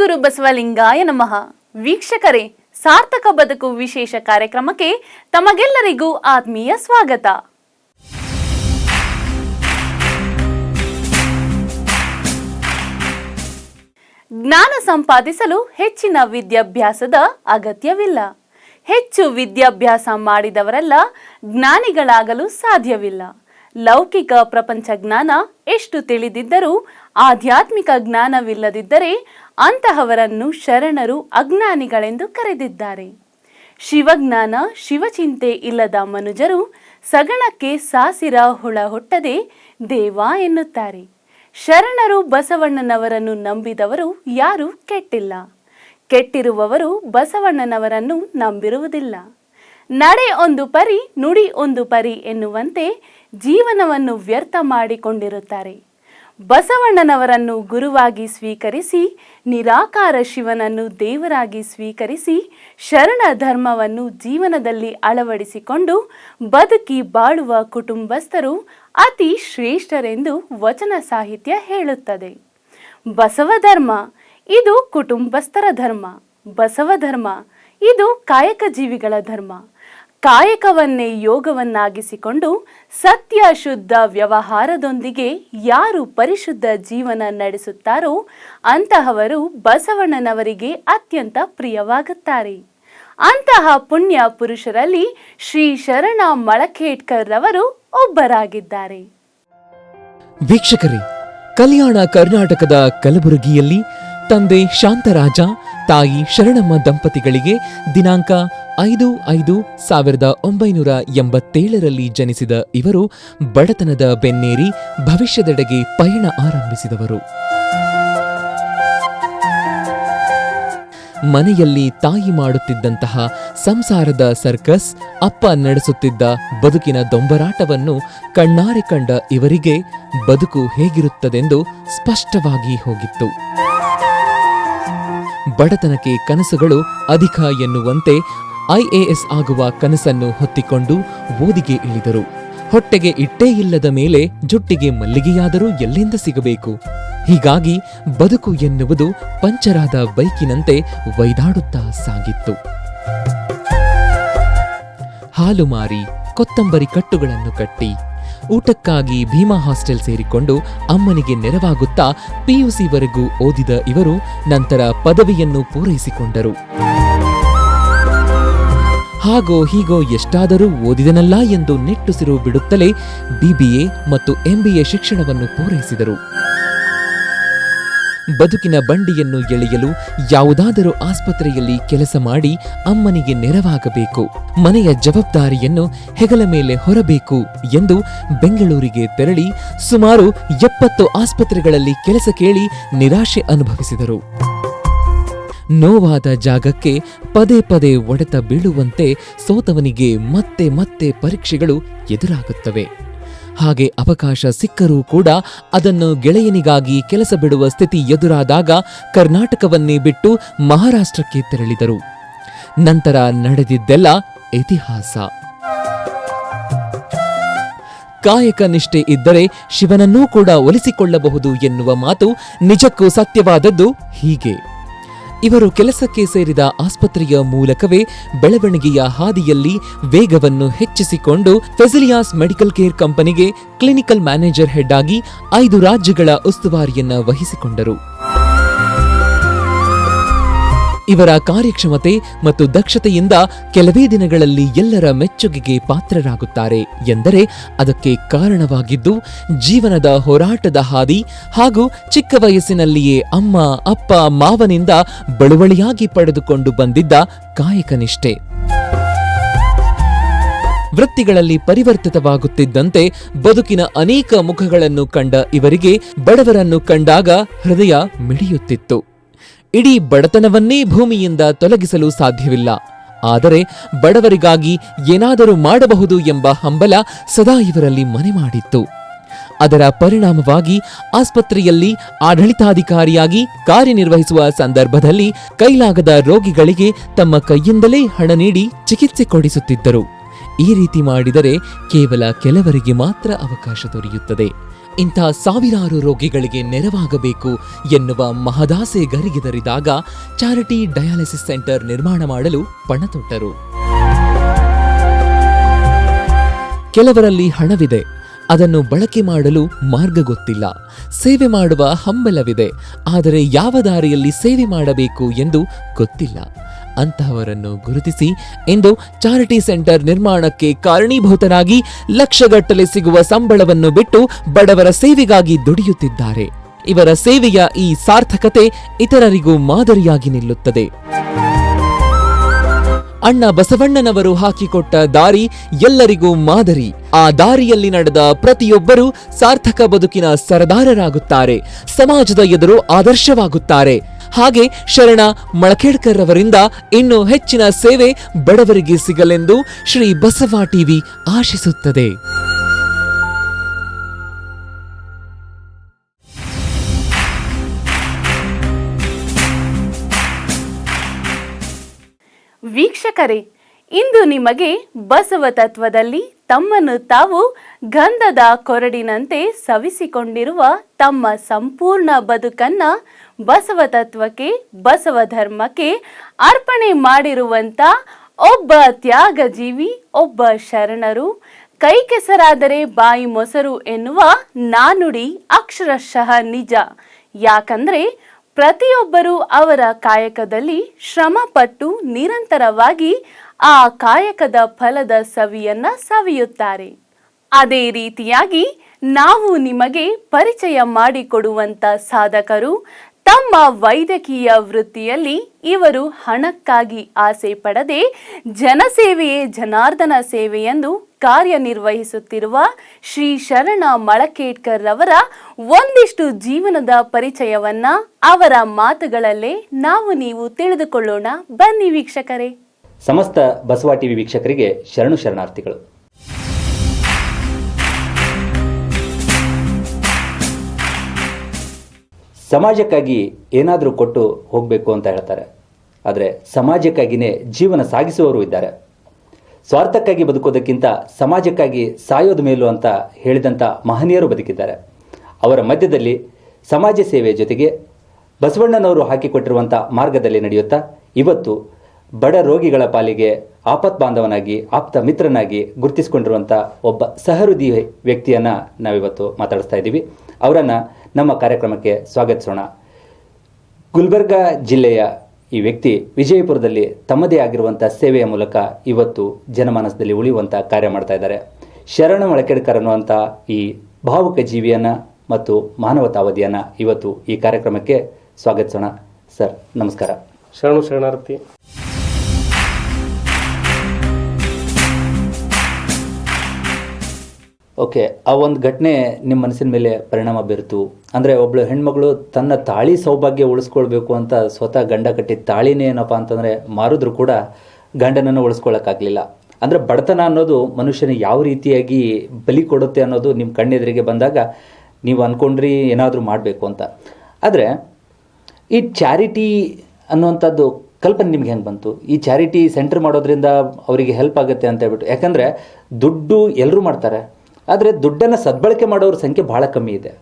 ಗುರು ಬಸವಲಿಂಗಾಯ ನಮಃ. ವೀಕ್ಷಕರೇ, ಸಾರ್ಥಕ ಬದುಕು ವಿಶೇಷ ಕಾರ್ಯಕ್ರಮಕ್ಕೆ ತಮಗೆಲ್ಲರಿಗೂ ಆತ್ಮೀಯ ಸ್ವಾಗತ. ಜ್ಞಾನ ಸಂಪಾದಿಸಲು ಹೆಚ್ಚಿನ ವಿದ್ಯಾಭ್ಯಾಸದ ಅಗತ್ಯವಿಲ್ಲ. ಹೆಚ್ಚು ವಿದ್ಯಾಭ್ಯಾಸ ಮಾಡಿದವರೆಲ್ಲ ಜ್ಞಾನಿಗಳಾಗಲು ಸಾಧ್ಯವಿಲ್ಲ. ಲೌಕಿಕ ಪ್ರಪಂಚ ಜ್ಞಾನ ಎಷ್ಟು ತಿಳಿದಿದ್ದರೂ ಆಧ್ಯಾತ್ಮಿಕ ಜ್ಞಾನವಿಲ್ಲದಿದ್ದರೆ ಅಂತಹವರನ್ನು ಶರಣರು ಅಜ್ಞಾನಿಗಳೆಂದು ಕರೆದಿದ್ದಾರೆ. ಶಿವಜ್ಞಾನ ಶಿವಚಿಂತೆ ಇಲ್ಲದ ಮನುಜರು ಸಗಣಕ್ಕೆ ಸಾಸಿರ ಹುಳ ಹುಟ್ಟದೆ ದೇವ ಎನ್ನುತ್ತಾರೆ. ಶರಣರು ಬಸವಣ್ಣನವರನ್ನು ನಂಬಿದವರು ಯಾರೂ ಕೆಟ್ಟಿಲ್ಲ. ಕೆಟ್ಟಿರುವವರು ಬಸವಣ್ಣನವರನ್ನು ನಂಬಿರುವುದಿಲ್ಲ. ನಡೆ ಒಂದು ಪರಿ ನುಡಿ ಒಂದು ಪರಿ ಎನ್ನುವಂತೆ ಜೀವನವನ್ನು ವ್ಯರ್ಥ ಮಾಡಿಕೊಂಡಿರುತ್ತಾರೆ. ಬಸವಣ್ಣನವರನ್ನು ಗುರುವಾಗಿ ಸ್ವೀಕರಿಸಿ, ನಿರಾಕಾರ ಶಿವನನ್ನು ದೇವರಾಗಿ ಸ್ವೀಕರಿಸಿ, ಶರಣ ಧರ್ಮವನ್ನು ಜೀವನದಲ್ಲಿ ಅಳವಡಿಸಿಕೊಂಡು ಬದುಕಿ ಬಾಳುವ ಕುಟುಂಬಸ್ಥರು ಅತಿ ಶ್ರೇಷ್ಠರೆಂದು ವಚನ ಸಾಹಿತ್ಯ ಹೇಳುತ್ತದೆ. ಬಸವ ಧರ್ಮ ಇದು ಕುಟುಂಬಸ್ಥರ ಧರ್ಮ. ಬಸವ ಧರ್ಮ ಇದು ಕಾಯಕ ಜೀವಿಗಳ ಧರ್ಮ. ಕಾಯಕವನ್ನೇ ಯೋಗವನ್ನಾಗಿಸಿಕೊಂಡು ಸತ್ಯ ಶುದ್ಧ ವ್ಯವಹಾರದೊಂದಿಗೆ ಯಾರು ಪರಿಶುದ್ಧ ಜೀವನ ನಡೆಸುತ್ತಾರೋ ಅಂತಹವರು ಬಸವಣ್ಣನವರಿಗೆ ಅತ್ಯಂತ ಪ್ರಿಯವಾಗುತ್ತಾರೆ. ಅಂತಹ ಪುಣ್ಯ ಪುರುಷರಲ್ಲಿ ಶ್ರೀ ಶರಣ ಮಳಖೇಡ್ಕರ್ ರವರು ಒಬ್ಬರಾಗಿದ್ದಾರೆ. ವೀಕ್ಷಕರೇ, ಕಲ್ಯಾಣ ಕರ್ನಾಟಕದ ಕಲಬುರಗಿಯಲ್ಲಿ ತಂದೆ ಶಾಂತರಾಜ, ತಾಯಿ ಶರಣಮ್ಮ ದಂಪತಿಗಳಿಗೆ ದಿನಾಂಕ 5/5/1987 ಜನಿಸಿದ ಇವರು ಬಡತನದ ಬೆನ್ನೇರಿ ಭವಿಷ್ಯದೆಡೆಗೆ ಪಯಣ ಆರಂಭಿಸಿದವರು. ಮನೆಯಲ್ಲಿ ತಾಯಿ ಮಾಡುತ್ತಿದ್ದಂತಹ ಸಂಸಾರದ ಸರ್ಕಸ್, ಅಪ್ಪ ನಡೆಸುತ್ತಿದ್ದ ಬದುಕಿನ ದೊಂಬರಾಟವನ್ನು ಕಣ್ಣಾರೆ ಕಂಡ ಇವರಿಗೆ ಬದುಕು ಹೇಗಿರುತ್ತದೆಂದು ಸ್ಪಷ್ಟವಾಗಿ ಹೋಗಿತ್ತು. ಬಡತನಕ್ಕೆ ಕನಸುಗಳು ಅಧಿಕ ಎನ್ನುವಂತೆ IAS ಆಗುವ ಕನಸನ್ನು ಹೊತ್ತಿಕೊಂಡು ಓದಿಗೆ ಇಳಿದರು. ಹೊಟ್ಟೆಗೆ ಇಟ್ಟೇ ಇಲ್ಲದ ಮೇಲೆ ಜುಟ್ಟಿಗೆ ಮಲ್ಲಿಗೆಯಾದರೂ ಎಲ್ಲಿಂದ ಸಿಗಬೇಕು? ಹೀಗಾಗಿ ಬದುಕು ಎನ್ನುವುದು ಪಂಚರಾದ ಬೈಕಿನಂತೆ ವೈದಾಡುತ್ತಾ ಸಾಗಿತ್ತು. ಹಾಲು ಮಾರಿ ಕೊತ್ತಂಬರಿ ಕಟ್ಟುಗಳನ್ನು ಕಟ್ಟಿ ಊಟಕ್ಕಾಗಿ ಭೀಮಾ ಹಾಸ್ಟೆಲ್ ಸೇರಿಕೊಂಡು ಅಮ್ಮನಿಗೆ ನೆರವಾಗುತ್ತಾ PUCವರೆಗೂ ಓದಿದ ಇವರು ನಂತರ ಪದವಿಯನ್ನು ಪೂರೈಸಿಕೊಂಡರು. ಹಾಗೋ ಹೀಗೋ ಎಷ್ಟಾದರೂ ಓದಿದನಲ್ಲ ಎಂದು ನಿಟ್ಟುಸಿರು ಬಿಡುತ್ತಲೇ BBA ಮತ್ತು MBA ಶಿಕ್ಷಣವನ್ನು ಪೂರೈಸಿದರು. ಬದುಕಿನ ಬಂಡಿಯನ್ನು ಎಳೆಯಲು ಯಾವುದಾದರೂ ಆಸ್ಪತ್ರೆಯಲ್ಲಿ ಕೆಲಸ ಮಾಡಿ ಅಮ್ಮನಿಗೆ ನೆರವಾಗಬೇಕು, ಮನೆಯ ಜವಾಬ್ದಾರಿಯನ್ನು ಹೆಗಲ ಮೇಲೆ ಹೊರಬೇಕು ಎಂದು ಬೆಂಗಳೂರಿಗೆ ತೆರಳಿ ಸುಮಾರು 70 ಆಸ್ಪತ್ರೆಗಳಲ್ಲಿ ಕೆಲಸ ಕೇಳಿ ನಿರಾಶೆ ಅನುಭವಿಸಿದರು. ನೋವಾದ ಜಾಗಕ್ಕೆ ಪದೇ ಪದೇ ಒಡೆತ ಬೀಳುವಂತೆ ಸೋತವನಿಗೆ ಮತ್ತೆ ಮತ್ತೆ ಪರೀಕ್ಷೆಗಳು ಎದುರಾಗುತ್ತವೆ. ಹಾಗೆ ಅವಕಾಶ ಸಿಕ್ಕರೂ ಕೂಡ ಅದನ್ನು ಗೆಳೆಯನಿಗಾಗಿ ಕೆಲಸ ಬಿಡುವ ಸ್ಥಿತಿ ಎದುರಾದಾಗ ಕರ್ನಾಟಕವನ್ನೇ ಬಿಟ್ಟು ಮಹಾರಾಷ್ಟ್ರಕ್ಕೆ ತೆರಳಿದರು. ನಂತರ ನಡೆದಿದ್ದೆಲ್ಲ ಇತಿಹಾಸ. ಕಾಯಕ ನಿಷ್ಠೆ ಇದ್ದರೆ ಶಿವನನ್ನೂ ಕೂಡ ಒಲಿಸಿಕೊಳ್ಳಬಹುದು ಎನ್ನುವ ಮಾತು ನಿಜಕ್ಕೂ ಸತ್ಯವಾದದ್ದು ಹೀಗೆ. ಇವರು ಕೆಲಸಕ್ಕೆ ಸೇರಿದ ಆಸ್ಪತ್ರೆಯ ಮೂಲಕವೇ ಬೆಳವಣಿಗೆಯ ಹಾದಿಯಲ್ಲಿ ವೇಗವನ್ನು ಹೆಚ್ಚಿಸಿಕೊಂಡು ಫೆಸಿಲಿಯಾಸ್ ಮೆಡಿಕಲ್ ಕೇರ್ ಕಂಪನಿಗೆ ಕ್ಲಿನಿಕಲ್ ಮ್ಯಾನೇಜರ್ ಹೆಡ್ ಆಗಿ 5 ರಾಜ್ಯಗಳ ಉಸ್ತುವಾರಿಯನ್ನ ವಹಿಸಿಕೊಂಡರು. ಇವರ ಕಾರ್ಯಕ್ಷಮತೆ ಮತ್ತು ದಕ್ಷತೆಯಿಂದ ಕೆಲವೇ ದಿನಗಳಲ್ಲಿ ಎಲ್ಲರ ಮೆಚ್ಚುಗೆಗೆ ಪಾತ್ರರಾಗುತ್ತಾರೆ ಎಂದರೆ ಅದಕ್ಕೆ ಕಾರಣವಾಗಿದ್ದು ಜೀವನದ ಹೋರಾಟದ ಹಾದಿ ಹಾಗೂ ಚಿಕ್ಕ ವಯಸ್ಸಿನಲ್ಲಿಯೇ ಅಮ್ಮ ಅಪ್ಪ ಮಾವನಿಂದ ಬಳುವಳಿಯಾಗಿ ಪಡೆದುಕೊಂಡು ಬಂದಿದ್ದ ಕಾಯಕ ನಿಷ್ಠೆ. ವೃತ್ತಿಗಳಲ್ಲಿ ಪರಿವರ್ತಿತವಾಗುತ್ತಿದ್ದಂತೆ ಬದುಕಿನ ಅನೇಕ ಮುಖಗಳನ್ನು ಕಂಡ ಇವರಿಗೆ ಬಡವರನ್ನು ಕಂಡಾಗ ಹೃದಯ ಮಿಡಿಯುತ್ತಿತ್ತು. ಇಡೀ ಬಡತನವನ್ನೇ ಭೂಮಿಯಿಂದ ತೊಲಗಿಸಲು ಸಾಧ್ಯವಿಲ್ಲ, ಆದರೆ ಬಡವರಿಗಾಗಿ ಏನಾದರೂ ಮಾಡಬಹುದು ಎಂಬ ಹಂಬಲ ಸದಾ ಇವರಲ್ಲಿ ಮನೆ ಮಾಡಿತ್ತು. ಅದರ ಪರಿಣಾಮವಾಗಿ ಆಸ್ಪತ್ರೆಯಲ್ಲಿ ಆಡಳಿತಾಧಿಕಾರಿಯಾಗಿ ಕಾರ್ಯನಿರ್ವಹಿಸುವ ಸಂದರ್ಭದಲ್ಲಿ ಕೈಲಾಗದ ರೋಗಿಗಳಿಗೆ ತಮ್ಮ ಕೈಯಿಂದಲೇ ಹಣ ನೀಡಿ ಚಿಕಿತ್ಸೆ ಕೊಡಿಸುತ್ತಿದ್ದರು. ಈ ರೀತಿ ಮಾಡಿದರೆ ಕೇವಲ ಕೆಲವರಿಗೆ ಮಾತ್ರ ಅವಕಾಶ ದೊರೆಯುತ್ತದೆ. ಇಂಥ ಸಾವಿರಾರು ರೋಗಿಗಳಿಗೆ ನೆರವಾಗಬೇಕು ಎನ್ನುವ ಮಹದಾಸೆ ಗರಿಗೆದರಿದಾಗ ಚಾರಿಟಿ ಡಯಾಲಿಸಿಸ್ ಸೆಂಟರ್ ನಿರ್ಮಾಣ ಮಾಡಲು ಪಣ ತೊಟ್ಟರು. ಕೆಲವರಲ್ಲಿ ಹಣವಿದೆ, ಅದನ್ನು ಬಳಕೆ ಮಾಡಲು ಮಾರ್ಗ ಗೊತ್ತಿಲ್ಲ. ಸೇವೆ ಮಾಡುವ ಹಂಬಲವಿದೆ, ಆದರೆ ಯಾವ ದಾರಿಯಲ್ಲಿ ಸೇವೆ ಮಾಡಬೇಕು ಎಂದು ಗೊತ್ತಿಲ್ಲ. ಅಂತಹವರನ್ನು ಗುರುತಿಸಿ ಇಂದು ಚಾರಿಟಿ ಸೆಂಟರ್ ನಿರ್ಮಾಣಕ್ಕೆ ಕಾರಣೀಭೂತರಾಗಿ ಲಕ್ಷಗಟ್ಟಲೆ ಸಿಗುವ ಸಂಬಳವನ್ನು ಬಿಟ್ಟು ಬಡವರ ಸೇವೆಗಾಗಿ ದುಡಿಯುತ್ತಿದ್ದಾರೆ. ಇವರ ಸೇವೆಯ ಈ ಸಾರ್ಥಕತೆ ಇತರರಿಗೂ ಮಾದರಿಯಾಗಿ ನಿಲ್ಲುತ್ತದೆ. ಅಣ್ಣ ಬಸವಣ್ಣನವರು ಹಾಕಿಕೊಟ್ಟ ದಾರಿ ಎಲ್ಲರಿಗೂ ಮಾದರಿ. ಆ ದಾರಿಯಲ್ಲಿ ನಡೆದ ಪ್ರತಿಯೊಬ್ಬರೂ ಸಾರ್ಥಕ ಬದುಕಿನ ಸರದಾರರಾಗುತ್ತಾರೆ, ಸಮಾಜದ ಎದುರು ಆದರ್ಶವಾಗುತ್ತಾರೆ. ಹಾಗೆ ಶರಣ ಮಳಖೇಡ್ಕರ್ ಅವರಿಂದ ಇನ್ನೂ ಹೆಚ್ಚಿನ ಸೇವೆ ಬಡವರಿಗೆ ಸಿಗಲೆಂದು ಶ್ರೀ ಬಸವ ಟಿವಿ ಆಶಿಸುತ್ತದೆ. ವೀಕ್ಷಕರೇ, ಇಂದು ನಿಮಗೆ ಬಸವ ತತ್ವದಲ್ಲಿ ತಮ್ಮನ್ನು ತಾವು ಗಂಧದ ಕೊರಡಿನಂತೆ ಸವಿಸಿಕೊಂಡಿರುವ ತಮ್ಮ ಸಂಪೂರ್ಣ ಬದುಕನ್ನ ಬಸವ ತತ್ವಕ್ಕೆ, ಬಸವ ಧರ್ಮಕ್ಕೆ ಅರ್ಪಣೆ ಮಾಡಿರುವಂತ ಒಬ್ಬ ತ್ಯಾಗಜೀವಿ, ಒಬ್ಬ ಶರಣರು, ಕೈ ಕೆಸರಾದರೆ ಬಾಯಿ ಮೊಸರು ಎನ್ನುವ ನಾನುಡಿ ಅಕ್ಷರಶಃ ನಿಜ. ಯಾಕಂದ್ರೆ ಪ್ರತಿಯೊಬ್ಬರೂ ಅವರ ಕಾಯಕದಲ್ಲಿ ಶ್ರಮಪಟ್ಟು ನಿರಂತರವಾಗಿ ಆ ಕಾಯಕದ ಫಲದ ಸವಿಯನ್ನ ಸವಿಯುತ್ತಾರೆ. ಅದೇ ರೀತಿಯಾಗಿ ನಾವು ನಿಮಗೆ ಪರಿಚಯ ಮಾಡಿಕೊಡುವಂತ ಸಾಧಕರು ತಮ್ಮ ವೈದ್ಯಕೀಯ ವೃತ್ತಿಯಲ್ಲಿ ಇವರು ಹಣಕ್ಕಾಗಿ ಆಸೆ ಪಡದೆ ಜನಸೇವೆಯೇ ಜನಾರ್ದನ ಸೇವೆಯೆಂದು ಕಾರ್ಯನಿರ್ವಹಿಸುತ್ತಿರುವ ಶ್ರೀ ಶರಣ ಮಳಖೇಡ್ಕರ್ ಅವರ ಒಂದಿಷ್ಟು ಜೀವನದ ಪರಿಚಯವನ್ನ ಅವರ ಮಾತುಗಳಲ್ಲೇ ನಾವು ನೀವು ತಿಳಿದುಕೊಳ್ಳೋಣ. ಬನ್ನಿ ವೀಕ್ಷಕರೇ. ಸಮಸ್ತ ಬಸವ ಟಿವಿ ವೀಕ್ಷಕರಿಗೆ ಶರಣು ಶರಣಾರ್ಥಿಗಳು. ಸಮಾಜಕ್ಕಾಗಿ ಏನಾದರೂ ಕೊಟ್ಟು ಹೋಗಬೇಕು ಅಂತ ಹೇಳ್ತಾರೆ, ಆದರೆ ಸಮಾಜಕ್ಕಾಗಿಯೇ ಜೀವನ ಸಾಗಿಸುವವರು ಇದ್ದಾರೆ. ಸ್ವಾರ್ಥಕ್ಕಾಗಿ ಬದುಕೋದಕ್ಕಿಂತ ಸಮಾಜಕ್ಕಾಗಿ ಸಾಯೋದು ಮೇಲು ಅಂತ ಹೇಳಿದಂಥ ಮಹನೀಯರು ಬದುಕಿದ್ದಾರೆ. ಅವರ ಮಧ್ಯದಲ್ಲಿ ಸಮಾಜ ಸೇವೆ ಜೊತೆಗೆ ಬಸವಣ್ಣನವರು ಹಾಕಿಕೊಟ್ಟಿರುವಂಥ ಮಾರ್ಗದಲ್ಲಿ ನಡೆಯುತ್ತಾ ಇವತ್ತು ಬಡ ರೋಗಿಗಳ ಪಾಲಿಗೆ ಆಪತ್ ಬಾಂಧವನಾಗಿ, ಆಪ್ತ ಮಿತ್ರನಾಗಿ ಗುರುತಿಸಿಕೊಂಡಿರುವಂಥ ಒಬ್ಬ ಸಹೃದಯಿ ವ್ಯಕ್ತಿಯನ್ನು ನಾವಿವತ್ತು ಮಾತಾಡಿಸ್ತಾ ಇದ್ದೀವಿ. ಅವರನ್ನು ನಮ್ಮ ಕಾರ್ಯಕ್ರಮಕ್ಕೆ ಸ್ವಾಗತಿಸೋಣ. ಗುಲ್ಬರ್ಗಾ ಜಿಲ್ಲೆಯ ಈ ವ್ಯಕ್ತಿ ವಿಜಯಪುರದಲ್ಲಿ ತಮ್ಮದೇ ಆಗಿರುವಂಥ ಸೇವೆಯ ಮೂಲಕ ಇವತ್ತು ಜನಮಾನಸದಲ್ಲಿ ಉಳಿಯುವಂಥ ಕಾರ್ಯ ಮಾಡ್ತಾ ಇದ್ದಾರೆ. ಶರಣ ಮಳಖೇಡ್ಕರ್ ಅನ್ನುವಂಥ ಈ ಭಾವುಕ ಜೀವಿಯನ್ನು ಮತ್ತು ಮಾನವತಾವಾದಿಯನ್ನು ಇವತ್ತು ಈ ಕಾರ್ಯಕ್ರಮಕ್ಕೆ ಸ್ವಾಗತಿಸೋಣ. ಸರ್ ನಮಸ್ಕಾರ. ಶರಣು ಶರಣಾರ್ಥಿ. ಓಕೆ, ಆ ಒಂದು ಘಟನೆ ನಿಮ್ಮ ಮನಸ್ಸಿನ ಮೇಲೆ ಪರಿಣಾಮ ಬೀರ್ತು ಅಂದರೆ, ಒಬ್ಬಳು ಹೆಣ್ಮಗಳು ತನ್ನ ತಾಳಿ ಸೌಭಾಗ್ಯ ಉಳಿಸ್ಕೊಳ್ಬೇಕು ಅಂತ ಸ್ವತಃ ಗಂಡ ಕಟ್ಟಿದ ತಾಳಿನೇ ಏನಪ್ಪ ಅಂತಂದರೆ ಮಾರಿದ್ರೂ ಕೂಡ ಗಂಡನನ್ನು ಉಳಿಸ್ಕೊಳ್ಳೋಕ್ಕಾಗಲಿಲ್ಲ. ಅಂದರೆ ಬಡತನ ಅನ್ನೋದು ಮನುಷ್ಯನಿಗೆ ಯಾವ ರೀತಿಯಾಗಿ ಬಲಿ ಕೊಡುತ್ತೆ ಅನ್ನೋದು ನಿಮ್ಮ ಕಣ್ಣೆದುರಿಗೆ ಬಂದಾಗ ನೀವು ಅಂದ್ಕೊಂಡ್ರಿ ಏನಾದರೂ ಮಾಡಬೇಕು ಅಂತ. ಆದರೆ ಈ ಚಾರಿಟಿ ಅನ್ನುವಂಥದ್ದು ಕಲ್ಪನೆ ನಿಮ್ಗೆ ಹೆಂಗೆ ಬಂತು? ಈ ಚಾರಿಟಿ ಸೆಂಟರ್ ಮಾಡೋದ್ರಿಂದ ಅವರಿಗೆ ಹೆಲ್ಪ್ ಆಗುತ್ತೆ ಅಂತ ಹೇಳ್ಬಿಟ್ಟು. ಯಾಕಂದರೆ ದುಡ್ಡು ಎಲ್ಲರೂ ಮಾಡ್ತಾರೆ, ಆದರೆ ದುಡ್ಡನ್ನು ಸದ್ಬಳಕೆ ಮಾಡೋರ ಸಂಖ್ಯೆ ಭಾಳ ಕಮ್ಮಿ ಇದೆ.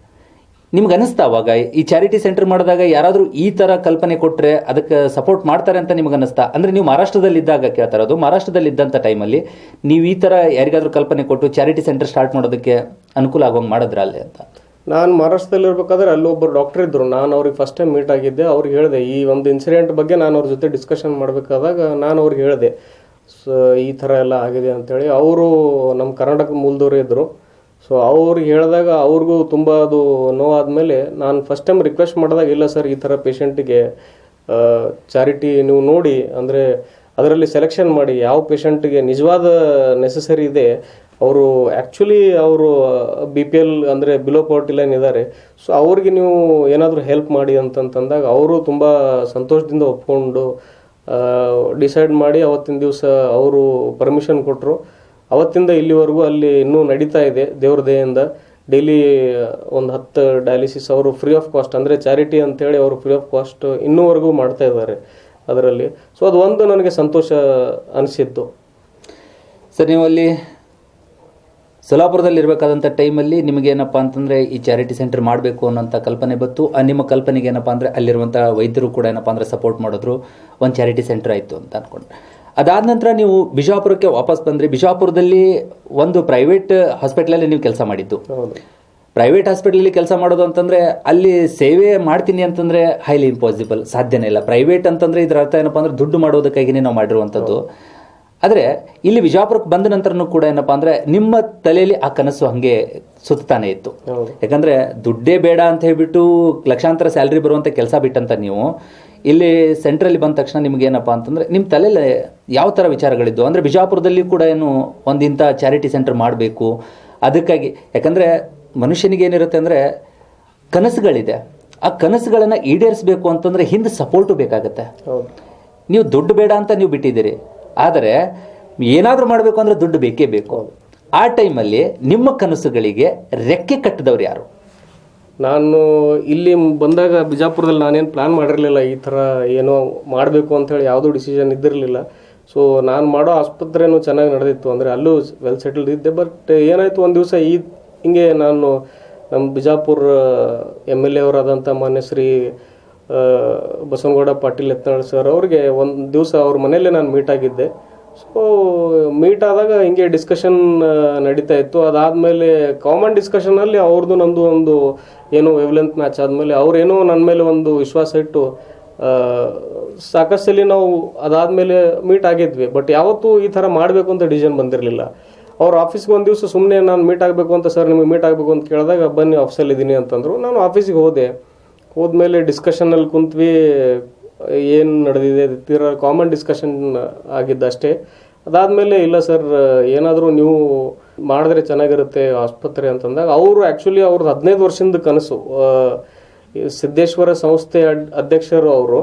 ನಿಮ್ಗೆ ಅನ್ನಿಸ್ತಾ ಅವಾಗ ಈ ಚಾರಿಟಿ ಸೆಂಟರ್ ಮಾಡಿದಾಗ ಯಾರಾದರೂ ಈ ಥರ ಕಲ್ಪನೆ ಕೊಟ್ಟರೆ ಅದಕ್ಕೆ ಸಪೋರ್ಟ್ ಮಾಡ್ತಾರೆ ಅಂತ ನಿಮ್ಗೆ ಅನ್ನಿಸ್ತಾ? ಅಂದರೆ ನೀವು ಮಹಾರಾಷ್ಟ್ರದಲ್ಲಿದ್ದಾಗ ಕೇಳ್ತಾ ಇರೋದು, ಮಹಾರಾಷ್ಟ್ರದಲ್ಲಿದ್ದಂಥ ಟೈಮಲ್ಲಿ ನೀವು ಈ ಥರ ಯಾರಿಗಾದ್ರೂ ಕಲ್ಪನೆ ಕೊಟ್ಟು ಚಾರಿಟಿ ಸೆಂಟರ್ ಸ್ಟಾರ್ಟ್ ಮಾಡೋದಕ್ಕೆ ಅನುಕೂಲ ಆಗೋಂಗೆ ಮಾಡಿದ್ರ ಅಲ್ಲಿ ಅಂತ? ನಾನು ಮಹಾರಾಷ್ಟ್ರದಲ್ಲಿರ್ಬೇಕಾದ್ರೆ ಅಲ್ಲಿ ಒಬ್ಬರು ಡಾಕ್ಟರ್ ಇದ್ದರು. ನಾನು ಅವ್ರಿಗೆ ಫಸ್ಟ್ ಟೈಮ್ ಮೀಟ್ ಆಗಿದ್ದೆ. ಅವ್ರಿಗೆ ಹೇಳಿದೆ ಈ ಒಂದು ಇನ್ಸಿಡೆಂಟ್ ಬಗ್ಗೆ. ನಾನು ಅವ್ರ ಜೊತೆ ಡಿಸ್ಕಷನ್ ಮಾಡಬೇಕಾದಾಗ ನಾನು ಅವ್ರಿಗೆ ಹೇಳಿದೆ ಈ ಥರ ಎಲ್ಲ ಆಗಿದೆ ಅಂಥೇಳಿ. ಅವರು ನಮ್ಮ ಕರ್ನಾಟಕ ಮೂಲದವರೇ ಇದ್ದರು. ಸೊ ಅವ್ರಿಗೆ ಹೇಳಿದಾಗ ಅವ್ರಿಗೂ ತುಂಬ ಅದು ನೋವಾದಮೇಲೆ ನಾನು ಫಸ್ಟ್ ಟೈಮ್ ರಿಕ್ವೆಸ್ಟ್ ಮಾಡಿದಾಗ, ಇಲ್ಲ ಸರ್ ಈ ಥರ ಪೇಷಂಟಿಗೆ ಚಾರಿಟಿ ನೀವು ನೋಡಿ, ಅಂದರೆ ಅದರಲ್ಲಿ ಸೆಲೆಕ್ಷನ್ ಮಾಡಿ ಯಾವ ಪೇಷಂಟಿಗೆ ನಿಜವಾದ ನೆಸಸರಿ ಇದೆ, ಅವರು ಆ್ಯಕ್ಚುಲಿ ಅವರು BPL ಅಂದರೆ ಬಿಲೋ ಪವರ್ಟಿ ಲೈನ್ ಇದ್ದಾರೆ, ಸೊ ಅವ್ರಿಗೆ ನೀವು ಏನಾದರೂ ಹೆಲ್ಪ್ ಮಾಡಿ ಅಂತಂತಂದಾಗ ಅವರು ತುಂಬ ಸಂತೋಷದಿಂದ ಒಪ್ಕೊಂಡು ಡಿಸೈಡ್ ಮಾಡಿ ಅವತ್ತಿನ ದಿವಸ ಅವರು ಪರ್ಮಿಷನ್ ಕೊಟ್ಟರು. ಅವತ್ತಿಂದ ಇಲ್ಲಿವರೆಗೂ ಅಲ್ಲಿ ಇನ್ನೂ ನಡೀತಾ ಇದೆ ದೇವ್ರ ದಯೆಯಿಂದ. ಡೈಲಿ ಒಂದು 10 ಡಯಾಲಿಸಿಸ್ ಅವರು ಫ್ರೀ ಆಫ್ ಕಾಸ್ಟ್, ಅಂದರೆ ಚಾರಿಟಿ ಅಂತೇಳಿ ಅವರು ಫ್ರೀ ಆಫ್ ಕಾಸ್ಟ್ ಇನ್ನೂವರೆಗೂ ಮಾಡ್ತಾ ಇದ್ದಾರೆ ಅದರಲ್ಲಿ. ಸೊ ಅದು ಒಂದು ನನಗೆ ಸಂತೋಷ ಅನಿಸಿತ್ತು. ಸರ್, ನೀವು ಅಲ್ಲಿ ಸೊಲ್ಲಾಪುರದಲ್ಲಿ ಇರಬೇಕಾದಂಥ ಟೈಮಲ್ಲಿ ನಿಮಗೇನಪ್ಪ ಅಂತಂದರೆ ಈ ಚಾರಿಟಿ ಸೆಂಟರ್ ಮಾಡಬೇಕು ಅನ್ನೋಂಥ ಕಲ್ಪನೆ ಬಂತು. ನಿಮ್ಮ ಕಲ್ಪನೆಗೆ ಏನಪ್ಪ ಅಂದರೆ ಅಲ್ಲಿರುವಂಥ ವೈದ್ಯರು ಕೂಡ ಏನಪ್ಪ ಅಂದರೆ ಸಪೋರ್ಟ್ ಮಾಡಿದ್ರು, ಒಂದು ಚಾರಿಟಿ ಸೆಂಟರ್ ಆಯಿತು ಅಂತ ಅಂದ್ಕೊಂಡ್ರೆ. ಅದಾದ ನಂತರ ನೀವು ಬಿಜಾಪುರಕ್ಕೆ ವಾಪಸ್ ಬಂದ್ರಿ. ಬಿಜಾಪುರದಲ್ಲಿ ಒಂದು ಪ್ರೈವೇಟ್ ಹಾಸ್ಪಿಟ್ಲಲ್ಲಿ ನೀವು ಕೆಲಸ ಮಾಡಿದ್ದು. ಪ್ರೈವೇಟ್ ಹಾಸ್ಪಿಟ್ಲಲ್ಲಿ ಕೆಲಸ ಮಾಡೋದು ಅಂತಂದರೆ ಅಲ್ಲಿ ಸೇವೆ ಮಾಡ್ತೀನಿ ಅಂತಂದರೆ ಹೈಲಿ ಇಂಪಾಸಿಬಲ್, ಸಾಧ್ಯನೇ ಇಲ್ಲ. ಪ್ರೈವೇಟ್ ಅಂತಂದರೆ ಇದರ ಅರ್ಥ ಏನಪ್ಪ ಅಂದರೆ ದುಡ್ಡು ಮಾಡೋದಕ್ಕಾಗಿಯೇ ನಾವು ಮಾಡಿರುವಂಥದ್ದು. ಆದರೆ ಇಲ್ಲಿ ವಿಜಾಪುರಕ್ಕೆ ಬಂದ ನಂತರನೂ ಕೂಡ ಏನಪ್ಪ ಅಂದರೆ ನಿಮ್ಮ ತಲೆಯಲ್ಲಿ ಆ ಕನಸು ಹಾಗೆ ಸುತ್ತಾನೆ ಇತ್ತು. ಯಾಕಂದರೆ ದುಡ್ಡೇ ಬೇಡ ಅಂತ ಹೇಳ್ಬಿಟ್ಟು ಲಕ್ಷಾಂತರ ಸ್ಯಾಲ್ರಿ ಬರುವಂಥ ಕೆಲಸ ಬಿಟ್ಟಂತ ನೀವು ಇಲ್ಲಿ ಸೆಂಟ್ರಲ್ಲಿ ಬಂದ ತಕ್ಷಣ ನಿಮ್ಗೆ ಏನಪ್ಪ ಅಂತಂದರೆ ನಿಮ್ಮ ತಲೆಯಲ್ಲಿ ಯಾವ ಥರ ವಿಚಾರಗಳಿದ್ದು? ಅಂದರೆ ಬಿಜಾಪುರದಲ್ಲಿ ಕೂಡ ಏನು ಒಂದಿಂಥ ಚಾರಿಟಿ ಸೆಂಟರ್ ಮಾಡಬೇಕು ಅದಕ್ಕಾಗಿ. ಯಾಕಂದರೆ ಮನುಷ್ಯನಿಗೆ ಏನಿರುತ್ತೆ ಅಂದರೆ ಕನಸುಗಳಿದೆ, ಆ ಕನಸುಗಳನ್ನು ಈಡೇರಿಸಬೇಕು ಅಂತಂದರೆ ಹಿಂದೆ ಸಪೋರ್ಟು ಬೇಕಾಗತ್ತೆ. ನೀವು ದುಡ್ಡು ಬೇಡ ಅಂತ ನೀವು ಬಿಟ್ಟಿದ್ದೀರಿ, ಆದರೆ ಏನಾದರೂ ಮಾಡಬೇಕು ಅಂದರೆ ದುಡ್ಡು ಬೇಕೇ ಬೇಕು. ಆ ಟೈಮಲ್ಲಿ ನಿಮ್ಮ ಕನಸುಗಳಿಗೆ ರೆಕ್ಕೆ ಕಟ್ಟಿದವ್ರು ಯಾರು? ನಾನು ಇಲ್ಲಿ ಬಂದಾಗ ಬಿಜಾಪುರದಲ್ಲಿ ನಾನೇನು ಪ್ಲ್ಯಾನ್ ಮಾಡಿರಲಿಲ್ಲ, ಈ ಥರ ಏನೋ ಮಾಡಬೇಕು ಅಂಥೇಳಿ ಯಾವುದೂ ಡಿಸಿಷನ್ ಇದ್ದಿರಲಿಲ್ಲ. ಸೊ ನಾನು ಮಾಡೋ ಆಸ್ಪತ್ರೆನೂ ಚೆನ್ನಾಗಿ ನಡೆದಿತ್ತು, ಅಂದರೆ ಅಲ್ಲೂ ವೆಲ್ ಸೆಟಲ್ಡ್ ಇದ್ದೆ. ಬಟ್ ಏನಾಯಿತು, ಒಂದು ದಿವಸ ಹಿಂಗೆ ನಾನು ನಮ್ಮ ಬಿಜಾಪುರ MLA ಅವರಾದಂಥ ಮಾನ್ಯ ಶ್ರೀ ಬಸವನಗೌಡ ಪಾಟೀಲ್ ಯತ್ನಾಳ್ ಸರ್ ಅವ್ರಿಗೆ ಒಂದು ದಿವಸ ಅವ್ರ ಮನೆಯಲ್ಲೇ ನಾನು ಮೀಟ್ ಆಗಿದ್ದೆ. ಸೊ ಮೀಟ್ ಆದಾಗ ಹಿಂಗೆ ಡಿಸ್ಕಷನ್ ನಡೀತಾ ಇತ್ತು. ಅದಾದಮೇಲೆ ಕಾಮನ್ ಡಿಸ್ಕಷನಲ್ಲಿ ಅವ್ರದ್ದು ನಮ್ಮದು ಒಂದು ಏನೋ ವೇವ್ಲೆಂತ್ ಮ್ಯಾಚ್ ಆದಮೇಲೆ ಅವ್ರೇನೋ ನನ್ನ ಮೇಲೆ ಒಂದು ವಿಶ್ವಾಸ ಇಟ್ಟು ಸಾಕಷ್ಟಲ್ಲಿ ನಾವು ಅದಾದಮೇಲೆ ಮೀಟ್ ಆಗಿದ್ವಿ. ಬಟ್ ಯಾವತ್ತೂ ಈ ಥರ ಮಾಡಬೇಕು ಅಂತ ಡಿಸಿಷನ್ ಬಂದಿರಲಿಲ್ಲ. ಅವ್ರ ಆಫೀಸ್ಗೆ ಒಂದು ದಿವಸ ಸುಮ್ಮನೆ ನಾನು ಮೀಟ್ ಆಗಬೇಕು ಅಂತ, ಸರ್ ನಿಮಗೆ ಮೀಟ್ ಆಗಬೇಕು ಅಂತ ಕೇಳಿದಾಗ ಬನ್ನಿ ಆಫೀಸಲ್ಲಿ ಇದ್ದೀನಿ ಅಂತಂದರು. ನಾನು ಆಫೀಸಿಗೆ ಹೋದ್ಮೇಲೆ ಡಿಸ್ಕಷನಲ್ಲಿ ಕುಂತ್ವಿ, ಏನು ನಡೆದಿದೆ ತೀರ ಕಾಮನ್ ಡಿಸ್ಕಷನ್ ಆಗಿದ್ದಷ್ಟೇ. ಅದಾದಮೇಲೆ ಇಲ್ಲ ಸರ್ ಏನಾದರೂ ನೀವು ಮಾಡಿದ್ರೆ ಚೆನ್ನಾಗಿರುತ್ತೆ ಆಸ್ಪತ್ರೆ ಅಂತಂದಾಗ ಅವರು ಆ್ಯಕ್ಚುಲಿ ಅವ್ರದ್ದು 15 ವರ್ಷದ ಕನಸು. ಸಿದ್ದೇಶ್ವರ ಸಂಸ್ಥೆ ಅಧ್ಯಕ್ಷರು ಅವರು.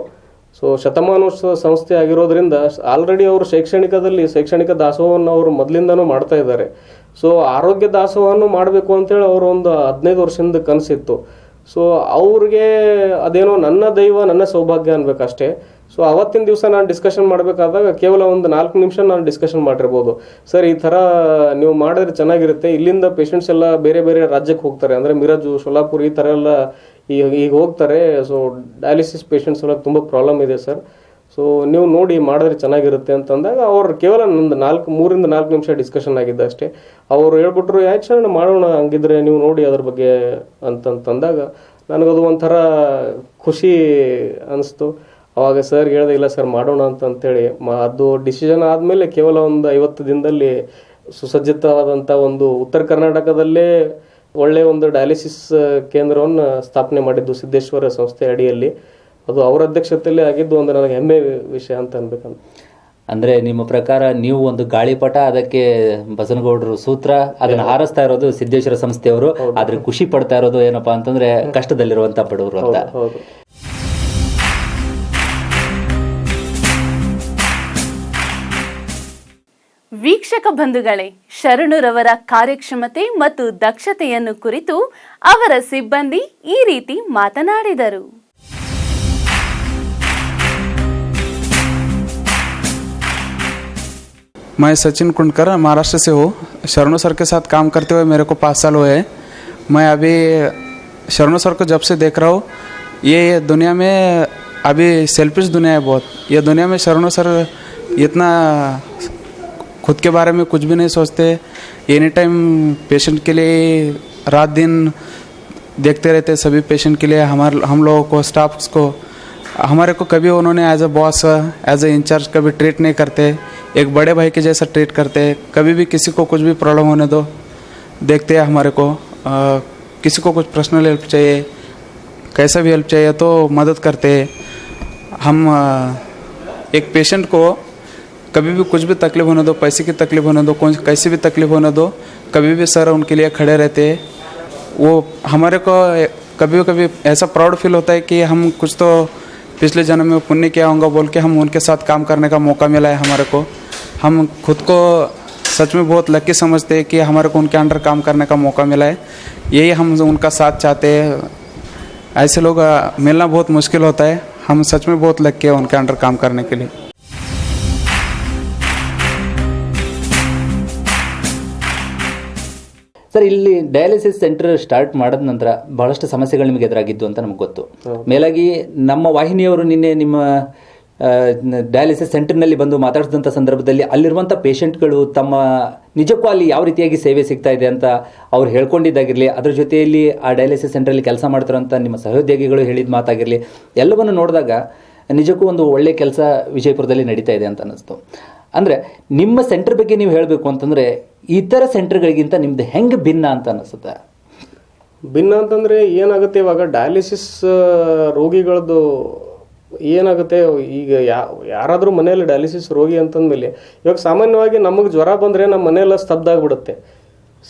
ಸೊ ಶತಮಾನೋತ್ಸವ ಸಂಸ್ಥೆ ಆಗಿರೋದ್ರಿಂದ ಆಲ್ರೆಡಿ ಅವರು ಶೈಕ್ಷಣಿಕ ದಾಸೋಹವನ್ನು ಅವರು ಮೊದಲಿಂದನೂ ಮಾಡ್ತಾ ಇದ್ದಾರೆ. ಸೊ ಆರೋಗ್ಯ ದಾಸೋಹವನ್ನು ಮಾಡಬೇಕು ಅಂತೇಳಿ ಅವರು ಒಂದು 15 ವರ್ಷದ ಕನಸಿತ್ತು. ಸೊ ಅವ್ರಿಗೆ ಅದೇನೋ ನನ್ನ ದೈವ ನನ್ನ ಸೌಭಾಗ್ಯ ಅನ್ಬೇಕಷ್ಟೇ. ಸೊ ಅವತ್ತಿನ ದಿವಸ ನಾನು ಡಿಸ್ಕಷನ್ ಮಾಡಬೇಕಾದಾಗ ಕೇವಲ ಒಂದು 4 ನಿಮಿಷ ನಾನು ಡಿಸ್ಕಷನ್ ಮಾಡಿರ್ಬೋದು. ಸರ್ ಈ ಥರ ನೀವು ಮಾಡಿದ್ರೆ ಚೆನ್ನಾಗಿರುತ್ತೆ, ಇಲ್ಲಿಂದ ಪೇಷಂಟ್ಸ್ ಎಲ್ಲ ಬೇರೆ ಬೇರೆ ರಾಜ್ಯಕ್ಕೆ ಹೋಗ್ತಾರೆ, ಅಂದರೆ ಮಿರಜು, ಸೊಲ್ಲಾಪುರ ಈ ಥರ ಎಲ್ಲ ಈಗ ಹೋಗ್ತಾರೆ. ಸೊ ಡಯಾಲಿಸಿಸ್ ಪೇಷಂಟ್ಸ್ ಎಲ್ಲ ತುಂಬ ಪ್ರಾಬ್ಲಮ್ ಇದೆ ಸರ್, ಸೊ ನೀವು ನೋಡಿ ಮಾಡಿದ್ರೆ ಚೆನ್ನಾಗಿರುತ್ತೆ ಅಂತಂದಾಗ ಅವ್ರು ಕೇವಲ ನಂದು 3 ರಿಂದ 4 ನಿಮಿಷ ಡಿಸ್ಕಷನ್ ಆಗಿದ್ದ ಅಷ್ಟೇ. ಅವರು ಹೇಳ್ಬಿಟ್ರು ಆಯ್ತು ಸರ್ ಮಾಡೋಣ, ಹಂಗಿದ್ರೆ ನೀವು ನೋಡಿ ಅದ್ರ ಬಗ್ಗೆ ಅಂತಂದಾಗ ನನಗದು ಒಂಥರ ಖುಷಿ ಅನಿಸ್ತು. ಅವಾಗ ಸರ್ ಹೇಳಿದೆ ಇಲ್ಲ ಸರ್ ಮಾಡೋಣ ಅಂತೇಳಿ ಅದು ಡಿಸಿಷನ್ ಆದಮೇಲೆ ಕೇವಲ ಒಂದು 50 ದಿನದಲ್ಲಿ ಸುಸಜ್ಜಿತವಾದಂಥ ಒಂದು ಉತ್ತರ ಕರ್ನಾಟಕದಲ್ಲೇ ಒಳ್ಳೆಯ ಒಂದು ಡಯಾಲಿಸಿಸ್ ಕೇಂದ್ರವನ್ನು ಸ್ಥಾಪನೆ ಮಾಡಿದ್ದು ಸಿದ್ದೇಶ್ವರ ಸಂಸ್ಥೆ ಅಡಿಯಲ್ಲಿ. ಅದು ಅವರ ಅಧ್ಯಕ್ಷತೆಯಲ್ಲೇ ಆಗಿದ್ದು ಒಂದು ನನಗೆ ಹೆಮ್ಮೆ ವಿಷಯ ಅಂತ ಅನ್ಬೇಕಂತ. ಅಂದರೆ ನಿಮ್ಮ ಪ್ರಕಾರ ನೀವು ಒಂದು ಗಾಳಿಪಟ, ಅದಕ್ಕೆ ಬಸನಗೌಡರು ಸೂತ್ರ, ಅದನ್ನು ಹಾರಿಸ್ತಾ ಇರೋದು ಸಿದ್ದೇಶ್ವರ ಸಂಸ್ಥೆಯವರು, ಆದ್ರೆ ಖುಷಿ ಪಡ್ತಾ ಇರೋದು ಏನಪ್ಪಾ ಅಂತಂದ್ರೆ ಕಷ್ಟದಲ್ಲಿರುವಂತ ಬಡವರು ಅಂತ. ವೀಕ್ಷಕ ಬಂಧುಗಳೇ, ಶರಣುರವರ ಕಾರ್ಯಕ್ಷಮತೆ ಮತ್ತು ದಕ್ಷತೆಯನ್ನು ಕುರಿತು ಅವರ ಸಿಬ್ಬಂದಿ ಈ ರೀತಿ ಮಾತನಾಡಿದರು. मैं सचिन कुंडकर महाराष्ट्र से हूँ. शरणू सर के साथ काम करते हुए मेरे को 5 साल हुए हैं. मैं अभी शरणू सर को जब से देख रहा हूँ, ये दुनिया में अभी सेल्फिश दुनिया है बहुत. ये दुनिया में शरणू सर इतना खुद के बारे में कुछ भी नहीं सोचते. एनी टाइम पेशेंट के लिए रात दिन देखते रहते, सभी पेशेंट के लिए. हम लोगों को, स्टाफ्स को, हमारे को कभी उन्होंने as a boss, as a incharge कभी ट्रीट नहीं करते. एक बड़े भाई के जैसा ट्रीट करते. कभी भी किसी को कुछ भी प्रॉब्लम होने दो, देखते हैं हमारे को. किसी को कुछ पर्सनल हेल्प चाहिए, कैसा भी हेल्प चाहिए तो मदद करते हैं. हम एक पेशेंट को कभी भी कुछ भी तकलीफ होने दो, पैसे की तकलीफ होने दो, कैसी भी तकलीफ होने दो, कभी भी सर उनके लिए खड़े रहते हैं. वो हमारे को कभी कभी ऐसा प्राउड फील होता है कि हम कुछ तो पिछले जन्म में पुण्य किया होगा बोल के हम उनके साथ काम करने का मौका मिला है हमारे को. हम खुद को सच में बहुत लकी समझते हैं कि हमारे को उनके अंडर काम करने का मौका मिला है. यही हम उनका साथ चाहते हैं. ऐसे लोग मिलना बहुत मुश्किल होता है. हम सच में बहुत लकी है उनके अंडर काम करने के लिए. ಸರ್, ಇಲ್ಲಿ ಡಯಾಲಿಸಿಸ್ ಸೆಂಟರ್ ಸ್ಟಾರ್ಟ್ ಮಾಡಿದ ನಂತರ ಬಹಳಷ್ಟು ಸಮಸ್ಯೆಗಳು ನಿಮಗೆ ಎದುರಾಗಿದ್ದು ಅಂತ ನಮ್ಗೆ ಗೊತ್ತು. ಮೇಲಾಗಿ ನಮ್ಮ ವಾಹಿನಿಯವರು ನಿನ್ನೆ ನಿಮ್ಮ ಡಯಾಲಿಸಿಸ್ ಸೆಂಟರ್ನಲ್ಲಿ ಬಂದು ಮಾತಾಡಿಸಿದಂಥ ಸಂದರ್ಭದಲ್ಲಿ ಅಲ್ಲಿರುವಂಥ ಪೇಷಂಟ್ಗಳು ತಮ್ಮ ನಿಜಕ್ಕೂ ಅಲ್ಲಿ ಯಾವ ರೀತಿಯಾಗಿ ಸೇವೆ ಸಿಗ್ತಾ ಇದೆ ಅಂತ ಅವ್ರು ಹೇಳ್ಕೊಂಡಿದ್ದಾಗಿರಲಿ, ಅದ್ರ ಜೊತೆಯಲ್ಲಿ ಆ ಡಯಾಲಿಸಿಸ್ ಸೆಂಟ್ರಲ್ಲಿ ಕೆಲಸ ಮಾಡ್ತಾರಂಥ ನಿಮ್ಮ ಸಹೋದ್ಯೋಗಿಗಳು ಹೇಳಿದ ಮಾತಾಗಿರಲಿ, ಎಲ್ಲವನ್ನು ನೋಡಿದಾಗ ನಿಜಕ್ಕೂ ಒಂದು ಒಳ್ಳೆ ಕೆಲಸ ವಿಜಯಪುರದಲ್ಲಿ ನಡೀತಾ ಇದೆ ಅಂತ ಅನ್ನಿಸ್ತು. ಅಂದರೆ ನಿಮ್ಮ ಸೆಂಟರ್ ಬಗ್ಗೆ ನೀವು ಹೇಳಬೇಕು ಅಂತಂದರೆ ಇತರ ಸೆಂಟರ್ಗಳಿಗಿಂತ ನಿಮ್ದು ಹೆಂಗೆ ಭಿನ್ನ ಅಂತ ಅನಿಸುತ್ತೆ? ಭಿನ್ನ ಅಂತಂದರೆ ಏನಾಗುತ್ತೆ, ಇವಾಗ ಡಯಾಲಿಸಿಸ್ ರೋಗಿಗಳದ್ದು ಏನಾಗುತ್ತೆ, ಈಗ ಯಾರಾದರೂ ಮನೆಯಲ್ಲಿ ಡಯಾಲಿಸಿಸ್ ರೋಗಿ ಅಂತಂದಮೇಲೆ ಇವಾಗ ಸಾಮಾನ್ಯವಾಗಿ ನಮಗೆ ಜ್ವರ ಬಂದರೆ ನಮ್ಮ ಮನೆಯೆಲ್ಲ ಸ್ತಬ್ಧ ಆಗಿಬಿಡುತ್ತೆ.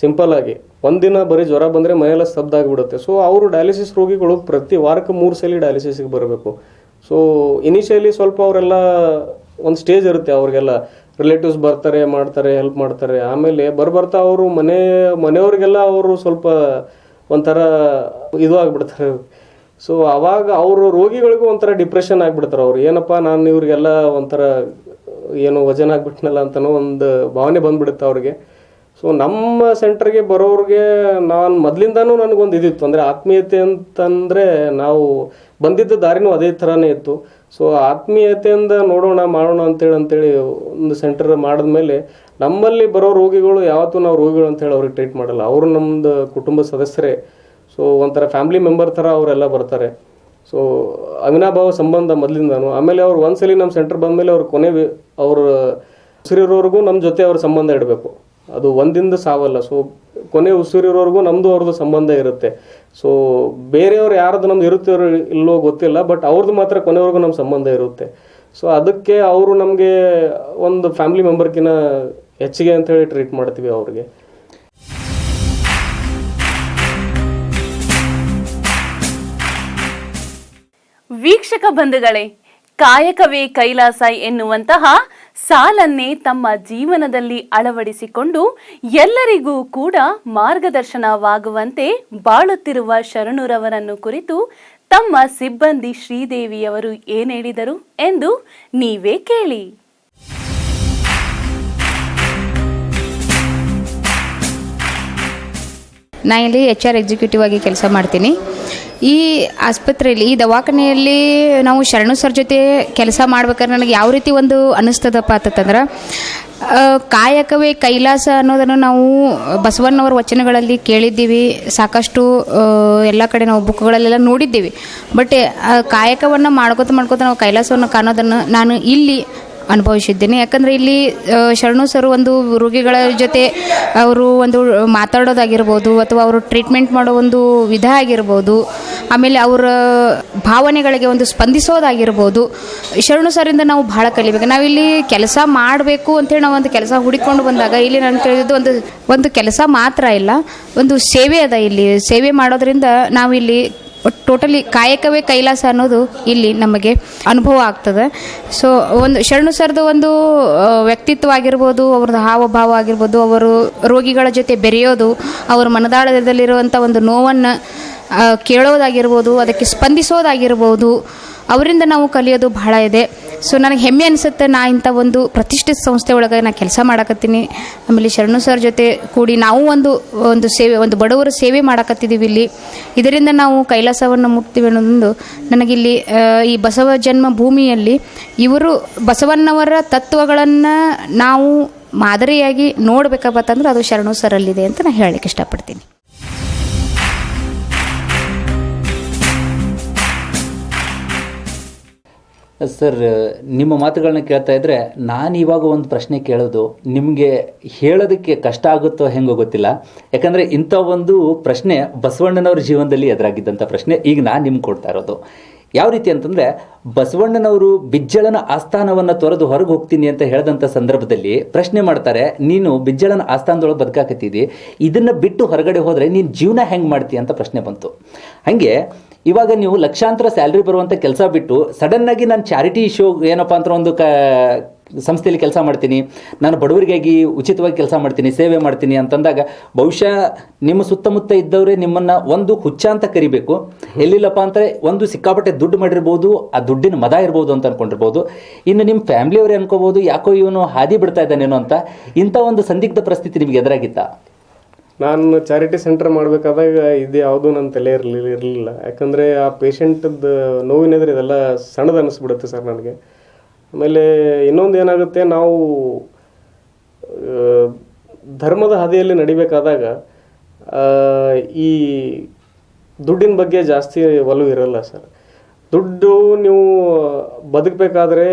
ಸಿಂಪಲ್ ಆಗಿ ಒಂದಿನ ಬರೀ ಜ್ವರ ಬಂದರೆ ಮನೆಯೆಲ್ಲ ಸ್ತಬ್ಧ ಆಗಿಬಿಡುತ್ತೆ. ಸೊ ಅವರು ಡಯಾಲಿಸಿಸ್ ರೋಗಿಗಳು ಪ್ರತಿ ವಾರಕ್ಕೆ 3 ಸಲ ಡಯಾಲಿಸಿಸ್ಗೆ ಬರಬೇಕು. ಸೊ ಇನಿಷಿಯಲಿ ಸ್ವಲ್ಪ ಅವರೆಲ್ಲ ಒಂದು ಸ್ಟೇಜ್ ಇರುತ್ತೆ, ಅವ್ರಿಗೆಲ್ಲ ರಿಲೇಟಿವ್ಸ್ ಬರ್ತಾರೆ, ಮಾಡ್ತಾರೆ, ಹೆಲ್ಪ್ ಮಾಡ್ತಾರೆ. ಆಮೇಲೆ ಬರ್ತಾ ಅವರು ಮನೆಯವ್ರಿಗೆಲ್ಲ ಅವರು ಸ್ವಲ್ಪ ಒಂಥರ ಇದು ಆಗಿಬಿಡ್ತಾರೆ. ಸೊ ಅವಾಗ ಅವರು ರೋಗಿಗಳಿಗೂ ಒಂಥರ ಡಿಪ್ರೆಷನ್ ಆಗಿಬಿಡ್ತಾರೆ. ಅವ್ರು ಏನಪ್ಪ ನಾನು ಇವ್ರಿಗೆಲ್ಲ ಒಂಥರ ಏನು ವಜನ ಆಗಿಬಿಟ್ನಲ್ಲ ಅಂತನೋ ಒಂದು ಭಾವನೆ ಬಂದ್ಬಿಡುತ್ತೆ ಅವ್ರಿಗೆ. ಸೊ ನಮ್ಮ ಸೆಂಟರ್ಗೆ ಬರೋರಿಗೆ ನಾನು ಮೊದಲಿಂದನೂ ನನಗೊಂದು ಇದಿತ್ತು, ಅಂದರೆ ಆತ್ಮೀಯತೆ ಅಂತಂದರೆ ನಾವು ಬಂದಿದ್ದ ದಾರಿನೂ ಅದೇ ಥರನೇ ಇತ್ತು. ಸೊ ಆತ್ಮೀಯತೆಯಿಂದ ಮಾಡೋಣ ಅಂತೇಳಿ ಒಂದು ಸೆಂಟರ್ ಮಾಡಿದ್ಮೇಲೆ ನಮ್ಮಲ್ಲಿ ಬರೋ ರೋಗಿಗಳು ಯಾವತ್ತೂ ನಾವು ರೋಗಿಗಳು ಅಂತೇಳಿ ಅವ್ರಿಗೆ ಟ್ರೀಟ್ ಮಾಡಲ್ಲ. ಅವರು ನಮ್ಮದು ಕುಟುಂಬ ಸದಸ್ಯರೇ. ಸೊ ಒಂಥರ ಫ್ಯಾಮಿಲಿ ಮೆಂಬರ್ ಥರ ಅವರೆಲ್ಲ ಬರ್ತಾರೆ. ಸೊ ಅವಿನಾಭಾವ ಸಂಬಂಧ ಮೊದಲಿಂದನೂ. ಆಮೇಲೆ ಅವ್ರು ಒಂದ್ಸಲಿ ನಮ್ಮ ಸೆಂಟರ್ ಬಂದಮೇಲೆ ಅವ್ರು ಅವ್ರ ಉಸಿರಿರೋರ್ಗೂ ನಮ್ಮ ಜೊತೆ ಅವ್ರ ಸಂಬಂಧ ಇಡಬೇಕು. ಅದು ಒಂದಿಂದ ಸಾವಲ್ಲ. ಸೊ ಕೊನೆ ಉಸಿರಿರೋರ್ಗೂ ನಮ್ಮದು ಅವ್ರದ್ದು ಸಂಬಂಧ ಇರುತ್ತೆ. ಸೊ ಬೇರೆಯವ್ರು ಯಾರ್ದು ನಮ್ದು ಇರುತ್ತೆ ಇಲ್ಲೋ ಗೊತ್ತಿಲ್ಲ, ಬಟ್ ಅವ್ರದ್ದು ಮಾತ್ರ ಕೊನೆವರೆಗೂ ನಮ್ಮ ಸಂಬಂಧ ಇರುತ್ತೆ. ಸೊ ಅದಕ್ಕೆ ಅವರು ನಮಗೆ ಒಂದು ಫ್ಯಾಮಿಲಿ ಮೆಂಬರ್ಗಿನ ಹೆಚ್ಚಿಗೆ ಅಂತೇಳಿ ಟ್ರೀಟ್ ಮಾಡ್ತೀವಿ ಅವ್ರಿಗೆ. ವೀಕ್ಷಕ ಬಂಧುಗಳೇ, ಕಾಯಕವೇ ಕೈಲಾಸ ಎನ್ನುವಂತಹ ಸಾಲನ್ನೇ ತಮ್ಮ ಜೀವನದಲ್ಲಿ ಅಳವಡಿಸಿಕೊಂಡು ಎಲ್ಲರಿಗೂ ಕೂಡ ಮಾರ್ಗದರ್ಶನವಾಗುವಂತೆ ಬಾಳುತ್ತಿರುವ ಶರಣುರವರನ್ನು ಕುರಿತು ತಮ್ಮ ಸಿಬ್ಬಂದಿ ಶ್ರೀದೇವಿಯವರು ಏನ್ ಹೇಳಿದರು ಎಂದು ನೀವೇ ಕೇಳಿ. ನಾನು ಇಲ್ಲಿ HR ಎಕ್ಸಿಕ್ಯೂಟಿವ್ ಆಗಿ ಕೆಲಸ ಮಾಡ್ತೀನಿ. ಈ ಆಸ್ಪತ್ರೆಯಲ್ಲಿ, ಈ ದವಾಖಾನೆಯಲ್ಲಿ ನಾವು ಶರಣು ಸರ್ ಜೊತೆ ಕೆಲಸ ಮಾಡ್ಬೇಕಾದ್ರೆ ನನಗೆ ಯಾವ ರೀತಿ ಒಂದು ಅನ್ನಿಸ್ತದಪ್ಪ ಅಂತಂದ್ರೆ, ಕಾಯಕವೇ ಕೈಲಾಸ ಅನ್ನೋದನ್ನು ನಾವು ಬಸವಣ್ಣವರ ವಚನಗಳಲ್ಲಿ ಕೇಳಿದ್ದೀವಿ, ಸಾಕಷ್ಟು ಎಲ್ಲ ಕಡೆ ನಾವು ಬುಕ್ಗಳಲ್ಲೆಲ್ಲ ನೋಡಿದ್ದೀವಿ. ಬಟ್ ಕಾಯಕವನ್ನು ಮಾಡ್ಕೋತ ನಾವು ಕೈಲಾಸವನ್ನು ಕಾಣೋದನ್ನು ನಾನು ಇಲ್ಲಿ ಅನುಭವಿಸಿದ್ದೇನೆ. ಯಾಕಂದರೆ ಇಲ್ಲಿ ಶರಣು ಸರ್ ಒಂದು ರೋಗಿಗಳ ಜೊತೆ ಅವರು ಒಂದು ಮಾತಾಡೋದಾಗಿರ್ಬೋದು, ಅಥವಾ ಅವರು ಟ್ರೀಟ್ಮೆಂಟ್ ಮಾಡೋ ಒಂದು ವಿಧ ಆಗಿರ್ಬೋದು, ಆಮೇಲೆ ಅವರ ಭಾವನೆಗಳಿಗೆ ಒಂದು ಸ್ಪಂದಿಸೋದಾಗಿರ್ಬೋದು, ಶರಣು ಸರಿಂದ ನಾವು ಭಾಳ ಕಲಿಬೇಕು. ನಾವಿಲ್ಲಿ ಕೆಲಸ ಮಾಡಬೇಕು ಅಂತೇಳಿ ನಾವು ಒಂದು ಕೆಲಸ ಹುಡುಕೊಂಡು ಬಂದಾಗ ಇಲ್ಲಿ ನಾನು ತಿಳಿದಿದ್ದು ಒಂದು ಕೆಲಸ ಮಾತ್ರ ಇಲ್ಲ, ಒಂದು ಸೇವೆ ಅದ. ಇಲ್ಲಿ ಸೇವೆ ಮಾಡೋದ್ರಿಂದ ನಾವಿಲ್ಲಿ ಟೋಟಲಿ ಕಾಯಕವೇ ಕೈಲಾಸ ಅನ್ನೋದು ಇಲ್ಲಿ ನಮಗೆ ಅನುಭವ ಆಗ್ತದೆ. ಸೊ ಒಂದು ಶರಣು ಸರ್ದು ಒಂದು ವ್ಯಕ್ತಿತ್ವ ಆಗಿರ್ಬೋದು, ಅವ್ರದ್ದು ಹಾವಭಾವ ಆಗಿರ್ಬೋದು, ಅವರು ರೋಗಿಗಳ ಜೊತೆ ಬೆರೆಯೋದು, ಅವರ ಮನದಾಳದಲ್ಲಿರುವಂಥ ಒಂದು ನೋವನ್ನು ಕೇಳೋದಾಗಿರ್ಬೋದು, ಅದಕ್ಕೆ ಸ್ಪಂದಿಸೋದಾಗಿರ್ಬೋದು, ಅವರಿಂದ ನಾವು ಕಲಿಯೋದು ಬಹಳ ಇದೆ. ಸೊ ನನಗೆ ಹೆಮ್ಮೆ ಅನಿಸುತ್ತೆ, ನಾ ಇಂಥ ಒಂದು ಪ್ರತಿಷ್ಠಿತ ಸಂಸ್ಥೆ ಒಳಗೆ ನಾನು ಕೆಲಸ ಮಾಡಕತ್ತೀನಿ. ಆಮೇಲೆ ಶರಣು ಸರ್ ಜೊತೆ ಕೂಡಿ ನಾವು ಒಂದು ಸೇವೆ, ಒಂದು ಬಡವರ ಸೇವೆ ಮಾಡಕತ್ತಿದ್ದೀವಿ ಇಲ್ಲಿ. ಇದರಿಂದ ನಾವು ಕೈಲಾಸವನ್ನು ಮುಟ್ತೀವಿ ಅನ್ನೋದೊಂದು ನನಗಿಲ್ಲಿ ಈ ಬಸವ ಜನ್ಮ ಭೂಮಿಯಲ್ಲಿ ಇವರು ಬಸವಣ್ಣವರ ತತ್ವಗಳನ್ನು ನಾವು ಮಾದರಿಯಾಗಿ ನೋಡಬೇಕಂತಂದ್ರೆ ಅದು ಶರಣು ಸರಲ್ಲಿದೆ ಅಂತ ನಾನು ಹೇಳಲಿಕ್ಕೆ ಇಷ್ಟಪಡ್ತೀನಿ. ಸರ್, ನಿಮ್ಮ ಮಾತುಗಳನ್ನ ಕೇಳ್ತಾ ಇದ್ರೆ ನಾನು ಇವಾಗ ಒಂದು ಪ್ರಶ್ನೆ ಕೇಳೋದು ನಿಮಗೆ ಹೇಳೋದಕ್ಕೆ ಕಷ್ಟ ಆಗುತ್ತೋ ಹೆಂಗೋ ಗೊತ್ತಿಲ್ಲ. ಯಾಕಂದರೆ ಇಂಥ ಒಂದು ಪ್ರಶ್ನೆ ಬಸವಣ್ಣನವ್ರ ಜೀವನದಲ್ಲಿ ಎದುರಾಗಿದ್ದಂಥ ಪ್ರಶ್ನೆ ಈಗ ನಾನು ನಿಮ್ಗೆ ಕೊಡ್ತಾ ಇರೋದು. ಯಾವ ರೀತಿ ಅಂತಂದರೆ, ಬಸವಣ್ಣನವರು ಬಿಜ್ಜಳನ ಆಸ್ಥಾನವನ್ನು ತೊರೆದು ಹೊರಗೆ ಹೋಗ್ತೀನಿ ಅಂತ ಹೇಳಿದಂಥ ಸಂದರ್ಭದಲ್ಲಿ ಪ್ರಶ್ನೆ ಮಾಡ್ತಾರೆ, ನೀನು ಬಿಜ್ಜಳನ ಆಸ್ಥಾನದೊಳಗೆ ಬದುಕಾಕತ್ತಿದ್ದಿ, ಇದನ್ನು ಬಿಟ್ಟು ಹೊರಗಡೆ ಹೋದರೆ ನೀನು ಜೀವನ ಹೆಂಗೆ ಮಾಡ್ತೀಯ ಅಂತ ಪ್ರಶ್ನೆ ಬಂತು. ಹಾಗೆ ಇವಾಗ ನೀವು ಲಕ್ಷಾಂತರ ಸ್ಯಾಲ್ರಿ ಬರುವಂಥ ಕೆಲಸ ಬಿಟ್ಟು ಸಡನ್ನಾಗಿ ನಾನು ಚಾರಿಟಿ ಇಶ್ಯೂ ಏನಪ್ಪ ಅಂತ ಒಂದು ಸಂಸ್ಥೆಯಲ್ಲಿ ಕೆಲಸ ಮಾಡ್ತೀನಿ, ನಾನು ಬಡವರಿಗಾಗಿ ಉಚಿತವಾಗಿ ಕೆಲಸ ಮಾಡ್ತೀನಿ, ಸೇವೆ ಮಾಡ್ತೀನಿ ಅಂತಂದಾಗ ಬಹುಶಃ ನಿಮ್ಮ ಸುತ್ತಮುತ್ತ ಇದ್ದವರೇ ನಿಮ್ಮನ್ನು ಒಂದು ಹುಚ್ಚ ಅಂತ ಕರಿಬೇಕು. ಎಲ್ಲಿಲ್ಲಪ್ಪ ಅಂದರೆ ಒಂದು ಸಿಕ್ಕಾಪಟ್ಟೆ ದುಡ್ಡು ಮಾಡಿರ್ಬೋದು, ಆ ದುಡ್ಡಿನ ಮದ ಇರ್ಬೋದು ಅಂತ ಅನ್ಕೊಂಡಿರ್ಬೋದು. ಇನ್ನು ನಿಮ್ಮ ಫ್ಯಾಮಿಲಿಯವರೇ ಅನ್ಕೋಬೋದು, ಯಾಕೋ ಇವನು ಹಾದಿ ಬಿಡ್ತಾ ಇದ್ದಾನೇನೋ ಅಂತ. ಇಂಥ ಒಂದು ಸಂದಿಗ್ಧ ಪರಿಸ್ಥಿತಿ ನಿಮಗೆ ಎದುರಾಗಿತ್ತಾ? ನಾನು ಚಾರಿಟಿ ಸೆಂಟರ್ ಮಾಡಬೇಕಾದಾಗ ಇದು ಯಾವುದೂ ನನ್ನ ತಲೆ ಇರಲಿಲ್ಲ. ಯಾಕಂದರೆ ಆ ಪೇಷಂಟದ್ದು ನೋವಿನೆದ್ರೆ ಇದೆಲ್ಲ ಸಣ್ಣದು ಅನ್ನಿಸ್ಬಿಡುತ್ತೆ ಸರ್ ನನಗೆ. ಆಮೇಲೆ ಇನ್ನೊಂದು ಏನಾಗುತ್ತೆ, ನಾವು ಧರ್ಮದ ಹಾದಿಯಲ್ಲಿ ನಡಿಬೇಕಾದಾಗ ಈ ದುಡ್ಡಿನ ಬಗ್ಗೆ ಜಾಸ್ತಿ ಒಲವು ಇರಲ್ಲ ಸರ್. ದುಡ್ಡು ನೀವು ಬದುಕಬೇಕಾದ್ರೆ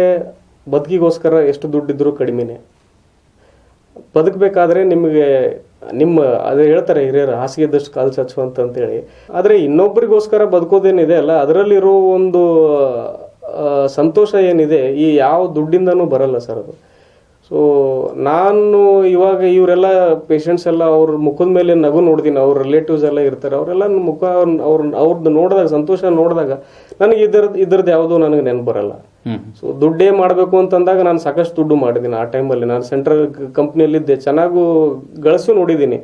ಬದುಕಿಗೋಸ್ಕರ ಎಷ್ಟು ದುಡ್ಡಿದ್ರೂ ಕಡಿಮೆನೇ. ಬದುಕಬೇಕಾದ್ರೆ ನಿಮಗೆ ಅದೇ ಹೇಳ್ತಾರೆ ಹಿರಿಯರು, ಹಾಸಿಗೆ ಇದ್ದಷ್ಟು ಕಾಲು ಚಾಚುವಂತ ಅಂತೇಳಿ. ಆದರೆ ಇನ್ನೊಬ್ಬರಿಗೋಸ್ಕರ ಬದುಕೋದೇನಿದೆ ಅಲ್ಲ, ಅದರಲ್ಲಿರೋ ಒಂದು ಸಂತೋಷ ಏನಿದೆ ಈ ಯಾವ ದುಡ್ಡಿಂದನೂ ಬರಲ್ಲ ಸರ್ ಅದು. ಸೊ ನಾನು ಇವಾಗ ಇವರೆಲ್ಲ ಪೇಷಂಟ್ಸ್ ಎಲ್ಲ ಅವ್ರ ಮುಖದ ಮೇಲೆ ನಗು ನೋಡ್ತೀನಿ, ಅವ್ರ ರಿಲೇಟಿವ್ಸ್ ಎಲ್ಲ ಇರ್ತಾರೆ, ಅವರೆಲ್ಲ ಮುಖ ಅವ್ರದ್ದು ನೋಡಿದಾಗ, ಸಂತೋಷ ನೋಡಿದಾಗ ನನಗೆ ಇದ್ರದ್ದು ಯಾವುದೂ ನನಗೆ ನೆನಪು ಬರಲ್ಲ. ಸೊ ದುಡ್ಡೇ ಮಾಡಬೇಕು ಅಂತಂದಾಗ ನಾನು ಸಾಕಷ್ಟು ದುಡ್ಡು ಮಾಡಿದ್ದೀನಿ. ಆ ಟೈಮಲ್ಲಿ ನಾನು ಸೆಂಟ್ರಲ್ ಕಂಪ್ನಿಯಲ್ಲಿದ್ದೆ, ಚೆನ್ನಾಗೂ ಗಳಿಸು ನೋಡಿದ್ದೀನಿ.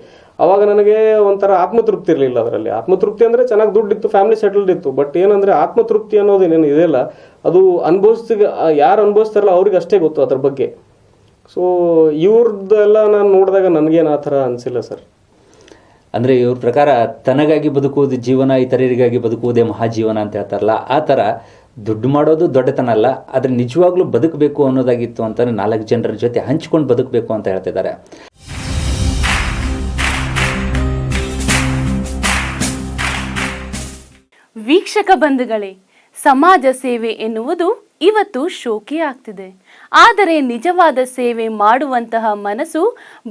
ಅವಾಗ ನನಗೆ ಒಂಥರ ಆತ್ಮತೃಪ್ತಿ ಇರಲಿಲ್ಲ. ಅದರಲ್ಲಿ ಆತ್ಮತೃಪ್ತಿ ಅಂದರೆ ಚೆನ್ನಾಗಿ ದುಡ್ಡಿತ್ತು, ಫ್ಯಾಮಿಲಿ ಸೆಟಲ್ಡ್ ಇತ್ತು. ಬಟ್ ಏನಂದರೆ ಆತ್ಮತೃಪ್ತಿ ಅನ್ನೋದೇನೇನು ಇದೆಯಲ್ಲ, ಅದು ಯಾರು ಅನುಭವಿಸ್ತಾರಲ್ಲ ಅವ್ರಿಗೆ ಅಷ್ಟೇ ಗೊತ್ತು ಅದ್ರ ಬಗ್ಗೆ. ಸೊ ಇವ್ರದ್ದೆಲ್ಲ ನಾನು ನೋಡಿದಾಗ ನನಗೇನು ಆ ಥರ ಅನಿಸಿಲ್ಲ ಸರ್. ಅಂದರೆ ಇವ್ರ ಪ್ರಕಾರ ತನಗಾಗಿ ಬದುಕುವುದು ಜೀವನ, ಇತರರಿಗಾಗಿ ಬದುಕುವುದೇ ಮಹಾಜೀವನ ಅಂತ ಹೇಳ್ತಾರಲ್ಲ, ಆ ಥರ ದುಡ್ಡು ಮಾಡೋದು ದೊಡ್ಡತನ ಅಲ್ಲ, ಆದರೆ ನಿಜವಾಗ್ಲೂ ಬದುಕಬೇಕು ಅನ್ನೋದಾಗಿತ್ತು ಅಂತಂದರೆ 4 ಜನರ ಜೊತೆ ಹಂಚ್ಕೊಂಡು ಬದುಕಬೇಕು ಅಂತ ಹೇಳ್ತಿದ್ದಾರೆ. ವೀಕ್ಷಕ ಬಂಧುಗಳೇ, ಸಮಾಜ ಸೇವೆ ಎನ್ನುವುದು ಇವತ್ತು ಶೋಕಿ ಆಗ್ತಿದೆ. ಆದರೆ ನಿಜವಾದ ಸೇವೆ ಮಾಡುವಂತಹ ಮನಸ್ಸು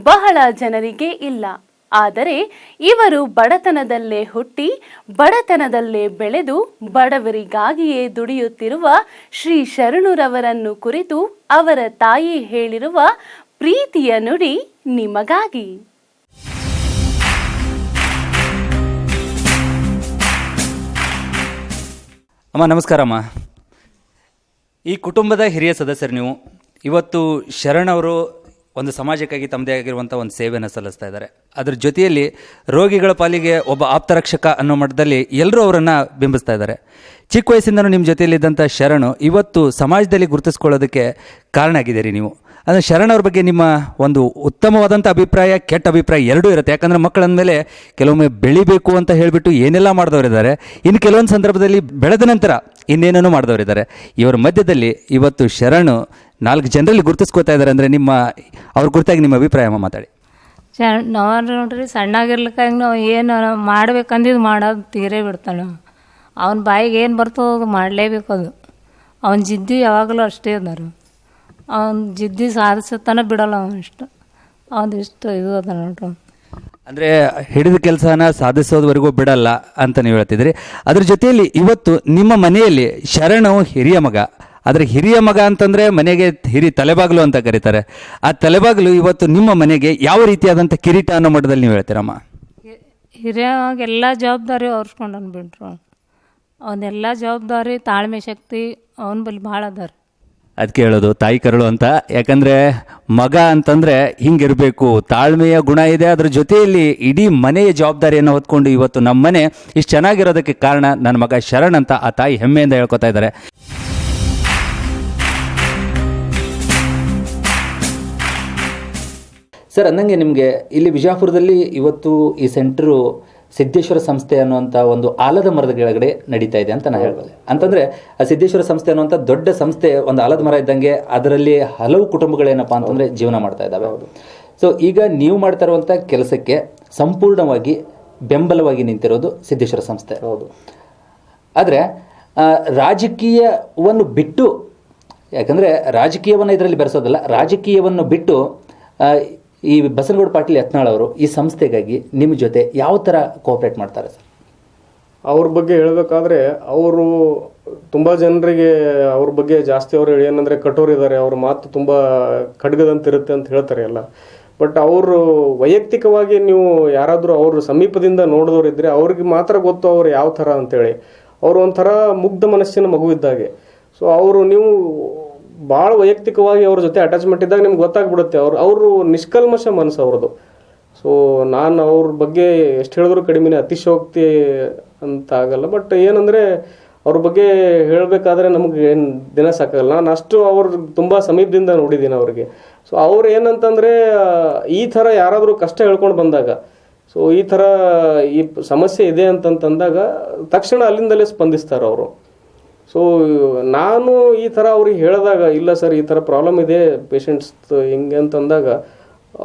ಬಹಳ ಜನರಿಗೆ ಇಲ್ಲ. ಆದರೆ ಇವರು ಬಡತನದಲ್ಲೇ ಹುಟ್ಟಿ ಬಡತನದಲ್ಲೇ ಬೆಳೆದು ಬಡವರಿಗಾಗಿಯೇ ದುಡಿಯುತ್ತಿರುವ ಶ್ರೀ ಶರಣುರವರನ್ನು ಕುರಿತು ಅವರ ತಾಯಿ ಹೇಳಿರುವ ಪ್ರೀತಿಯ ನುಡಿ ನಿಮಗಾಗಿ. ಅಮ್ಮ ನಮಸ್ಕಾರಮ್ಮ. ಈ ಕುಟುಂಬದ ಹಿರಿಯ ಸದಸ್ಯರು ನೀವು. ಇವತ್ತು ಶರಣ್ ಅವರು ಒಂದು ಸಮಾಜಕ್ಕಾಗಿ ತಮ್ಮದೇ ಆಗಿರುವಂಥ ಒಂದು ಸೇವೆಯನ್ನು ಸಲ್ಲಿಸ್ತಾ ಇದ್ದಾರೆ. ಅದ್ರ ಜೊತೆಯಲ್ಲಿ ರೋಗಿಗಳ ಪಾಲಿಗೆ ಒಬ್ಬ ಆಪ್ತರಕ್ಷಕ ಅನ್ನೋ ಮಟ್ಟದಲ್ಲಿ ಎಲ್ಲರೂ ಅವರನ್ನು ಬಿಂಬಿಸ್ತಾ ಇದ್ದಾರೆ. ಚಿಕ್ಕ ವಯಸ್ಸಿಂದನೂ ನಿಮ್ಮ ಜೊತೆಯಲ್ಲಿದ್ದಂಥ ಶರಣು ಇವತ್ತು ಸಮಾಜದಲ್ಲಿ ಗುರುತಿಸ್ಕೊಳ್ಳೋದಕ್ಕೆ ಕಾರಣ ಆಗಿದ್ದೀರಿ ನೀವು. ಅಂದರೆ ಶರಣ್ ಅವ್ರ ಬಗ್ಗೆ ನಿಮ್ಮ ಒಂದು ಉತ್ತಮವಾದಂಥ ಅಭಿಪ್ರಾಯ, ಕೆಟ್ಟ ಅಭಿಪ್ರಾಯ ಎರಡೂ ಇರುತ್ತೆ. ಯಾಕಂದರೆ ಮಕ್ಕಳಂದ ಮೇಲೆ ಕೆಲವೊಮ್ಮೆ ಬೆಳಿಬೇಕು ಅಂತ ಹೇಳಿಬಿಟ್ಟು ಏನೆಲ್ಲ ಮಾಡಿದವರಿದ್ದಾರೆ, ಇನ್ನು ಕೆಲವೊಂದು ಸಂದರ್ಭದಲ್ಲಿ ಬೆಳೆದ ನಂತರ ಇನ್ನೇನೇನೋ ಮಾಡಿದವರಿದ್ದಾರೆ. ಇವರ ಮಧ್ಯದಲ್ಲಿ ಇವತ್ತು ಶರಣು 4 ಜನರಲ್ಲಿ ಗುರುತಿಸ್ಕೋತಾ ಇದ್ದಾರೆ ಅಂದರೆ ಅವ್ರ ಕುರಿತಾಗಿ ನಿಮ್ಮ ಅಭಿಪ್ರಾಯ ಮಾತಾಡಿ. ನಾವು ನೋಡ್ರಿ ಸಣ್ಣಾಗಿರ್ಲಿಕ್ಕಾಗಿ ನಾವು ಏನು ಮಾಡ್ಬೇಕಂದಿದ್ದು ಮಾಡೋದು ತೀರೇ ಬಿಡ್ತಾನೆ. ಅವನ ಬಾಯಿಗೆ ಏನು ಬರ್ತದೋ ಅದು ಮಾಡಲೇಬೇಕು. ಅದು ಅವನ ಜಿದ್ದಿ ಯಾವಾಗಲೂ ಅಷ್ಟೇ ಅದಾರು. ಅವನ ಜಿದ್ದಿ ಸಾಧಿಸತನ ಬಿಡಲ್ಲ. ಅವನು ಇಷ್ಟು ಇದು ಅದ ನೋಡ್ರಿ. ಅಂದರೆ ಹಿಡಿದ ಕೆಲಸನ ಸಾಧಿಸೋದ್ವರೆಗೂ ಬಿಡಲ್ಲ ಅಂತ ನೀವು ಹೇಳ್ತಿದ್ರಿ. ಅದ್ರ ಜೊತೆಯಲ್ಲಿ ಇವತ್ತು ನಿಮ್ಮ ಮನೆಯಲ್ಲಿ ಶರಣು ಹಿರಿಯ ಮಗ. ಆದರೆ ಹಿರಿಯ ಮಗ ಅಂತಂದರೆ ಮನೆಗೆ ತಲೆಬಾಗಿಲು ಅಂತ ಕರೀತಾರೆ. ಆ ತಲೆಬಾಗಿಲು ಇವತ್ತು ನಿಮ್ಮ ಮನೆಗೆ ಯಾವ ರೀತಿಯಾದಂಥ ಕಿರೀಟ ಅನ್ನೋ ಮಟ್ಟದಲ್ಲಿ ನೀವು ಹೇಳ್ತೀರಮ್ಮ? ಹಿರಿಯಾಗ ಎಲ್ಲ ಜವಾಬ್ದಾರಿ ಹೊರ್ಸ್ಕೊಂಡನ್ ಬಿಟ್ರು. ಅವನ್ನೆಲ್ಲ ಜವಾಬ್ದಾರಿ, ತಾಳ್ಮೆ ಶಕ್ತಿ ಅವನ ಬಳಿ ಭಾಳ ಅದಾರ. ಅದಕ್ಕೆ ಹೇಳೋದು ತಾಯಿ ಕರಳು ಅಂತ. ಯಾಕಂದರೆ ಮಗ ಅಂತಂದರೆ ಹಿಂಗಿರಬೇಕು, ತಾಳ್ಮೆಯ ಗುಣ ಇದೆ. ಅದ್ರ ಜೊತೆಯಲ್ಲಿ ಇಡೀ ಮನೆಯ ಜವಾಬ್ದಾರಿಯನ್ನು ಹೊತ್ಕೊಂಡು ಇವತ್ತು ನಮ್ಮ ಮನೆ ಇಷ್ಟು ಚೆನ್ನಾಗಿರೋದಕ್ಕೆ ಕಾರಣ ನನ್ನ ಮಗ ಶರಣ್ ಅಂತ ಆ ತಾಯಿ ಹೆಮ್ಮೆಯಿಂದ ಹೇಳ್ಕೊತಾ ಇದ್ದಾರೆ. ಸರ್, ಅಂದಂಗೆ ನಿಮಗೆ ಇಲ್ಲಿ ವಿಜಯಪುರದಲ್ಲಿ ಇವತ್ತು ಈ ಸೆಂಟ್ರು ಸಿದ್ದೇಶ್ವರ ಸಂಸ್ಥೆ ಅನ್ನುವಂಥ ಒಂದು ಆಲದ ಮರದ ಕೆಳಗಡೆ ನಡೀತಾ ಇದೆ ಅಂತ ನಾನು ಹೇಳ್ಬೋದು. ಅಂತಂದರೆ ಆ ಸಿದ್ದೇಶ್ವರ ಸಂಸ್ಥೆ ಅನ್ನುವಂಥ ದೊಡ್ಡ ಸಂಸ್ಥೆ ಒಂದು ಆಲದ ಮರ ಇದ್ದಂಗೆ ಅದರಲ್ಲಿ ಹಲವು ಕುಟುಂಬಗಳೇನಪ್ಪ ಅಂತಂದರೆ ಜೀವನ ಮಾಡ್ತಾ ಇದ್ದಾವೆ. ಸೊ ಈಗ ನೀವು ಮಾಡ್ತಾ ಇರುವಂಥ ಕೆಲಸಕ್ಕೆ ಸಂಪೂರ್ಣವಾಗಿ ಬೆಂಬಲವಾಗಿ ನಿಂತಿರೋದು ಸಿದ್ದೇಶ್ವರ ಸಂಸ್ಥೆ. ಹೌದು. ಆದರೆ ರಾಜಕೀಯವನ್ನು ಬಿಟ್ಟು, ಯಾಕಂದರೆ ರಾಜಕೀಯವನ್ನು ಇದರಲ್ಲಿ ಬೆರೆಸೋದಲ್ಲ, ರಾಜಕೀಯವನ್ನು ಬಿಟ್ಟು ಈ ಬಸನಗೌಡ ಪಾಟೀಲ್ ಯತ್ನಾಳ್ ಅವರು ಈ ಸಂಸ್ಥೆಗಾಗಿ ನಿಮ್ಮ ಜೊತೆ ಯಾವ ಥರ ಕೋಆಪ್ರೇಟ್ ಮಾಡ್ತಾರೆ ಸರ್? ಅವ್ರ ಬಗ್ಗೆ ಹೇಳಬೇಕಾದ್ರೆ ಅವರು ತುಂಬ ಜನರಿಗೆ ಅವ್ರ ಬಗ್ಗೆ ಜಾಸ್ತಿ ಅವರು ಏನಂದರೆ ಕಠೋರಿದ್ದಾರೆ, ಅವ್ರ ಮಾತು ತುಂಬ ಖಡ್ಗದಂತಿರುತ್ತೆ ಅಂತ ಹೇಳ್ತಾರೆ ಎಲ್ಲ. ಬಟ್ ಅವರು ವೈಯಕ್ತಿಕವಾಗಿ ನೀವು ಯಾರಾದರೂ ಅವ್ರ ಸಮೀಪದಿಂದ ನೋಡಿದವರಿದ್ದರೆ ಅವ್ರಿಗೆ ಮಾತ್ರ ಗೊತ್ತು ಅವ್ರು ಯಾವ ಥರ ಅಂತೇಳಿ. ಅವರು ಒಂಥರ ಮುಗ್ಧ ಮನಸ್ಸಿನ ಮಗು ಇದ್ದಾಗೆ. ಸೊ ಅವರು ನೀವು ಭಾಳ ವೈಯಕ್ತಿಕವಾಗಿ ಅವ್ರ ಜೊತೆ ಅಟ್ಯಾಚ್ಮೆಂಟ್ ಇದ್ದಾಗ ನಿಮ್ಗೆ ಗೊತ್ತಾಗ್ಬಿಡುತ್ತೆ ಅವರು ನಿಷ್ಕಲ್ಮಶ ಮನಸ್ಸು ಅವ್ರದ್ದು. ಸೊ ನಾನು ಅವ್ರ ಬಗ್ಗೆ ಎಷ್ಟು ಹೇಳಿದ್ರು ಕಡಿಮೆನೇ, ಅತಿಶಯೋಕ್ತಿ ಅಂತ ಆಗಲ್ಲ. ಬಟ್ ಏನಂದರೆ ಅವ್ರ ಬಗ್ಗೆ ಹೇಳಬೇಕಾದ್ರೆ ನಮಗೆ ಏನು ದಿನ ಸಾಕಾಗಲ್ಲ. ನಾನು ಅಷ್ಟು ಅವ್ರು ತುಂಬ ಸಮೀಪದಿಂದ ನೋಡಿದ್ದೀನಿ ಅವ್ರಿಗೆ. ಸೊ ಅವ್ರು ಏನಂತಂದರೆ ಈ ಥರ ಯಾರಾದರೂ ಕಷ್ಟ ಹೇಳ್ಕೊಂಡು ಬಂದಾಗ ಸೊ ಈ ಥರ ಈ ಸಮಸ್ಯೆ ಇದೆ ಅಂತಂದಾಗ ತಕ್ಷಣ ಅಲ್ಲಿಂದಲೇ ಸ್ಪಂದಿಸ್ತಾರೆ ಅವರು. ಸೊ ನಾನು ಈ ಥರ ಅವ್ರಿಗೆ ಹೇಳಿದಾಗ, ಇಲ್ಲ ಸರ್ ಈ ಥರ ಪ್ರಾಬ್ಲಮ್ ಇದೆ ಪೇಷಂಟ್ಸ್ ಹಿಂಗೆ ಅಂತಂದಾಗ,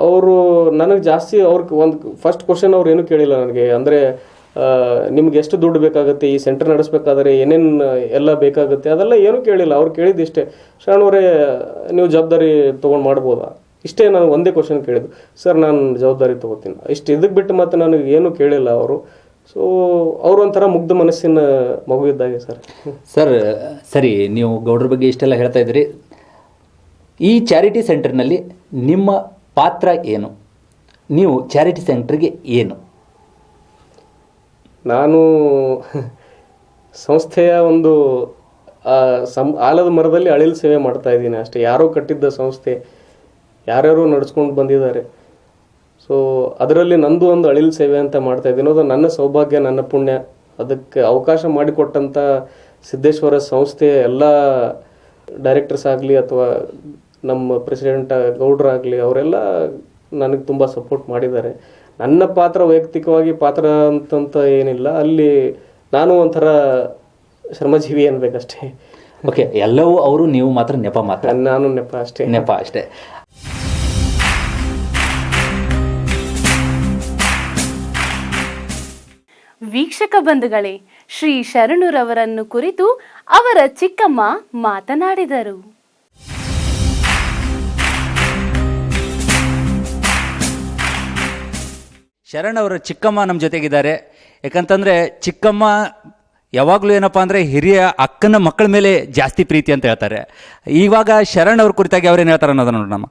ಅವರು ನನಗೆ ಜಾಸ್ತಿ ಅವ್ರಿಗೆ ಒಂದು ಫಸ್ಟ್ ಕ್ವಶನ್ ಅವ್ರು ಏನೂ ಕೇಳಿಲ್ಲ ನನಗೆ. ಅಂದರೆ ನಿಮ್ಗೆ ಎಷ್ಟು ದುಡ್ಡು ಬೇಕಾಗುತ್ತೆ, ಈ ಸೆಂಟರ್ ನಡೆಸ್ಬೇಕಾದ್ರೆ ಏನೇನು ಎಲ್ಲ ಬೇಕಾಗುತ್ತೆ, ಅದೆಲ್ಲ ಏನೂ ಕೇಳಿಲ್ಲ. ಅವ್ರು ಕೇಳಿದ್ದು ಇಷ್ಟೇ, ಶರಣವರೇ ನೀವು ಜವಾಬ್ದಾರಿ ತೊಗೊಂಡು ಮಾಡ್ಬೋದಾ, ಇಷ್ಟೇ. ನಾನು ಒಂದೇ ಕ್ವಶನ್ ಕೇಳಿದ್ದು, ಸರ್ ನಾನು ಜವಾಬ್ದಾರಿ ತೊಗೋತೀನಿ, ಇಷ್ಟು. ಇದಕ್ಕೆ ಬಿಟ್ಟು ಮತ್ತೆ ನನಗೆ ಏನೂ ಕೇಳಿಲ್ಲ ಅವರು. ಸೊ ಅವರು ಒಂಥರ ಮುಗ್ಧ ಮನಸ್ಸಿನ ಮಗು ಇದ್ದಾಗೆ ಸರ್. ಸರಿ, ನೀವು ಗೌಡ್ರ ಬಗ್ಗೆ ಇಷ್ಟೆಲ್ಲ ಹೇಳ್ತಾ ಇದ್ದೀರಿ. ಈ ಚಾರಿಟಿ ಸೆಂಟರ್ನಲ್ಲಿ ನಿಮ್ಮ ಪಾತ್ರ ಏನು? ನೀವು ಚಾರಿಟಿ ಸೆಂಟರ್ಗೆ ಏನು? ನಾನು ಸಂಸ್ಥೆಯ ಒಂದು ಆಲದ ಮರದಲ್ಲಿ ಅಳಿಲು ಸೇವೆ ಮಾಡ್ತಾ ಇದ್ದೀನಿ ಅಷ್ಟೇ. ಯಾರೋ ಕಟ್ಟಿದ್ದ ಸಂಸ್ಥೆ, ಯಾರ್ಯಾರು ನಡೆಸ್ಕೊಂಡು ಬಂದಿದ್ದಾರೆ. ಸೊ ಅದರಲ್ಲಿ ನಂದು ಒಂದು ಅಳಿಲು ಸೇವೆ ಅಂತ ಮಾಡ್ತಾ ಇದ್ದೀನಿ. ಅದು ನನ್ನ ಸೌಭಾಗ್ಯ, ನನ್ನ ಪುಣ್ಯ. ಅದಕ್ಕೆ ಅವಕಾಶ ಮಾಡಿಕೊಟ್ಟಂಥ ಸಿದ್ದೇಶ್ವರ ಸಂಸ್ಥೆಯ ಎಲ್ಲ ಡೈರೆಕ್ಟರ್ಸ್ ಆಗಲಿ ಅಥವಾ ನಮ್ಮ ಪ್ರೆಸಿಡೆಂಟ್ ಗೌಡ್ರಾಗಲಿ, ಅವರೆಲ್ಲ ನನಗೆ ತುಂಬ ಸಪೋರ್ಟ್ ಮಾಡಿದ್ದಾರೆ. ನನ್ನ ಪಾತ್ರ ವೈಯಕ್ತಿಕವಾಗಿ ಪಾತ್ರ ಅಂತಂತ ಏನಿಲ್ಲ, ಅಲ್ಲಿ ನಾನು ಒಂಥರ ಶ್ರಮಜೀವಿ ಅನ್ಬೇಕಷ್ಟೇ. ಓಕೆ, ಎಲ್ಲವೂ ಅವರು, ನೀವು ಮಾತ್ರ ನೆಪ ಮಾತ್ರ. ನಾನು ನೆಪ ಅಷ್ಟೇ. ವೀಕ್ಷಕ ಬಂಧುಗಳೇ, ಶ್ರೀ ಶರಣುರವರನ್ನು ಕುರಿತು ಅವರ ಚಿಕ್ಕಮ್ಮ ಮಾತನಾಡಿದರು. ಶರಣ್ ಅವರ ಚಿಕ್ಕಮ್ಮ ನಮ್ಮ ಜೊತೆಗಿದ್ದಾರೆ. ಯಾಕಂತಂದರೆ ಚಿಕ್ಕಮ್ಮ ಯಾವಾಗಲೂ ಏನಪ್ಪ ಅಂದರೆ ಹಿರಿಯ ಅಕ್ಕನ ಮಕ್ಕಳ ಮೇಲೆ ಜಾಸ್ತಿ ಪ್ರೀತಿ ಅಂತ ಹೇಳ್ತಾರೆ. ಇವಾಗ ಶರಣ್ ಅವ್ರ ಕುರಿತಾಗಿ ಅವ್ರೇನು ಹೇಳ್ತಾರೆ ಅನ್ನೋದನ್ನ ನೋಡೋಣ.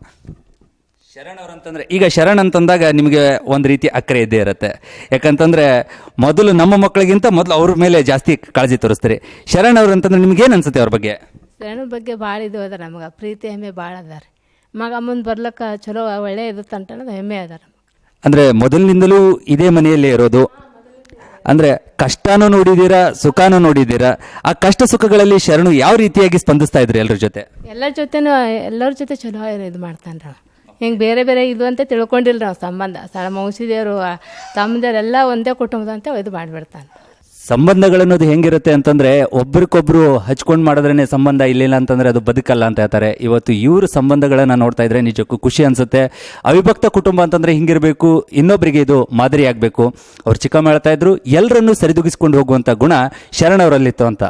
ಶರಣ್ ಅವ್ರು ಅಂತಂದರೆ, ಈಗ ಶರಣ್ ಅಂತಂದಾಗ ನಿಮಗೆ ಒಂದು ರೀತಿ ಅಕ್ಕರೆ ಇದ್ದೇ ಇರುತ್ತೆ. ಯಾಕಂತಂದರೆ ಮೊದಲು ನಮ್ಮ ಮಕ್ಕಳಿಗಿಂತ ಮೊದಲು ಅವ್ರ ಮೇಲೆ ಜಾಸ್ತಿ ಕಾಳಜಿ ತೋರಿಸ್ತಾರೆ. ಶರಣ್ ಅವ್ರು ಅಂತಂದ್ರೆ ನಿಮ್ಗೇನು ಅನ್ಸುತ್ತೆ ಅವ್ರ ಬಗ್ಗೆ? ಶರಣ್ ಬಗ್ಗೆ ಭಾಳ ಇದು ಅದ, ನಮಗೆ ಪ್ರೀತಿ ಹೆಮ್ಮೆ ಭಾಳ ಅದಾರೆ. ಮಗ ಮುಂದೆ ಬರ್ಲಿಕ್ಕೆ ಚಲೋ ಒಳ್ಳೆ ಇದು ತಂಟನದು ಹೆಮ್ಮೆ ಅದಾರ. ಅಂದರೆ ಮೊದಲಿನಿಂದಲೂ ಇದೇ ಮನೆಯಲ್ಲೇ ಇರೋದು, ಅಂದರೆ ಕಷ್ಟನೂ ನೋಡಿದ್ದೀರಾ, ಸುಖನೂ ನೋಡಿದ್ದೀರಾ. ಆ ಕಷ್ಟ ಸುಖಗಳಲ್ಲಿ ಶರಣು ಯಾವ ರೀತಿಯಾಗಿ ಸ್ಪಂದಿಸ್ತಾ ಇದ್ರಿ ಎಲ್ಲರ ಜೊತೆ? ಎಲ್ಲರ ಜೊತೆ ಚಲೋ ಇದು ಮಾಡ್ತಾನೆ. ಹಿಂಗೆ ಬೇರೆ ಬೇರೆ ಇದು ಅಂತ ತಿಳ್ಕೊಂಡಿಲ್ಲ ನಾವು. ಸಂಬಂಧ ಮೌಸಿದೇವರು ತಮ್ಮದೆಲ್ಲ ಒಂದೇ ಕುಟುಂಬದ ಅಂತ ಇದು ಮಾಡಿಬಿಡ್ತಾನೆ. ಸಂಬಂಧಗಳನ್ನೋದು ಹೆಂಗಿರುತ್ತೆ ಅಂತಂದರೆ, ಒಬ್ರಿಗೊಬ್ರು ಹಚ್ಕೊಂಡು ಮಾಡಿದ್ರೇ ಸಂಬಂಧ, ಇಲ್ಲಿಲ್ಲ ಅಂತಂದರೆ ಅದು ಬದುಕಲ್ಲ ಅಂತ ಹೇಳ್ತಾರೆ. ಇವತ್ತು ಇವ್ರ ಸಂಬಂಧಗಳನ್ನು ನೋಡ್ತಾ ಇದ್ರೆ ನಿಜಕ್ಕೂ ಖುಷಿ ಅನಿಸುತ್ತೆ. ಅವಿಭಕ್ತ ಕುಟುಂಬ ಅಂತಂದರೆ ಹಿಂಗಿರಬೇಕು, ಇನ್ನೊಬ್ಬರಿಗೆ ಇದು ಮಾದರಿ ಆಗಬೇಕು. ಅವ್ರು ಚಿಕ್ಕಮ್ಮ ಹೇಳ್ತಾ ಇದ್ರು, ಎಲ್ಲರನ್ನೂ ಸರಿದೂಗಿಸ್ಕೊಂಡು ಹೋಗುವಂಥ ಗುಣ ಶರಣ್ ಅವರಲ್ಲಿತ್ತು ಅಂತ.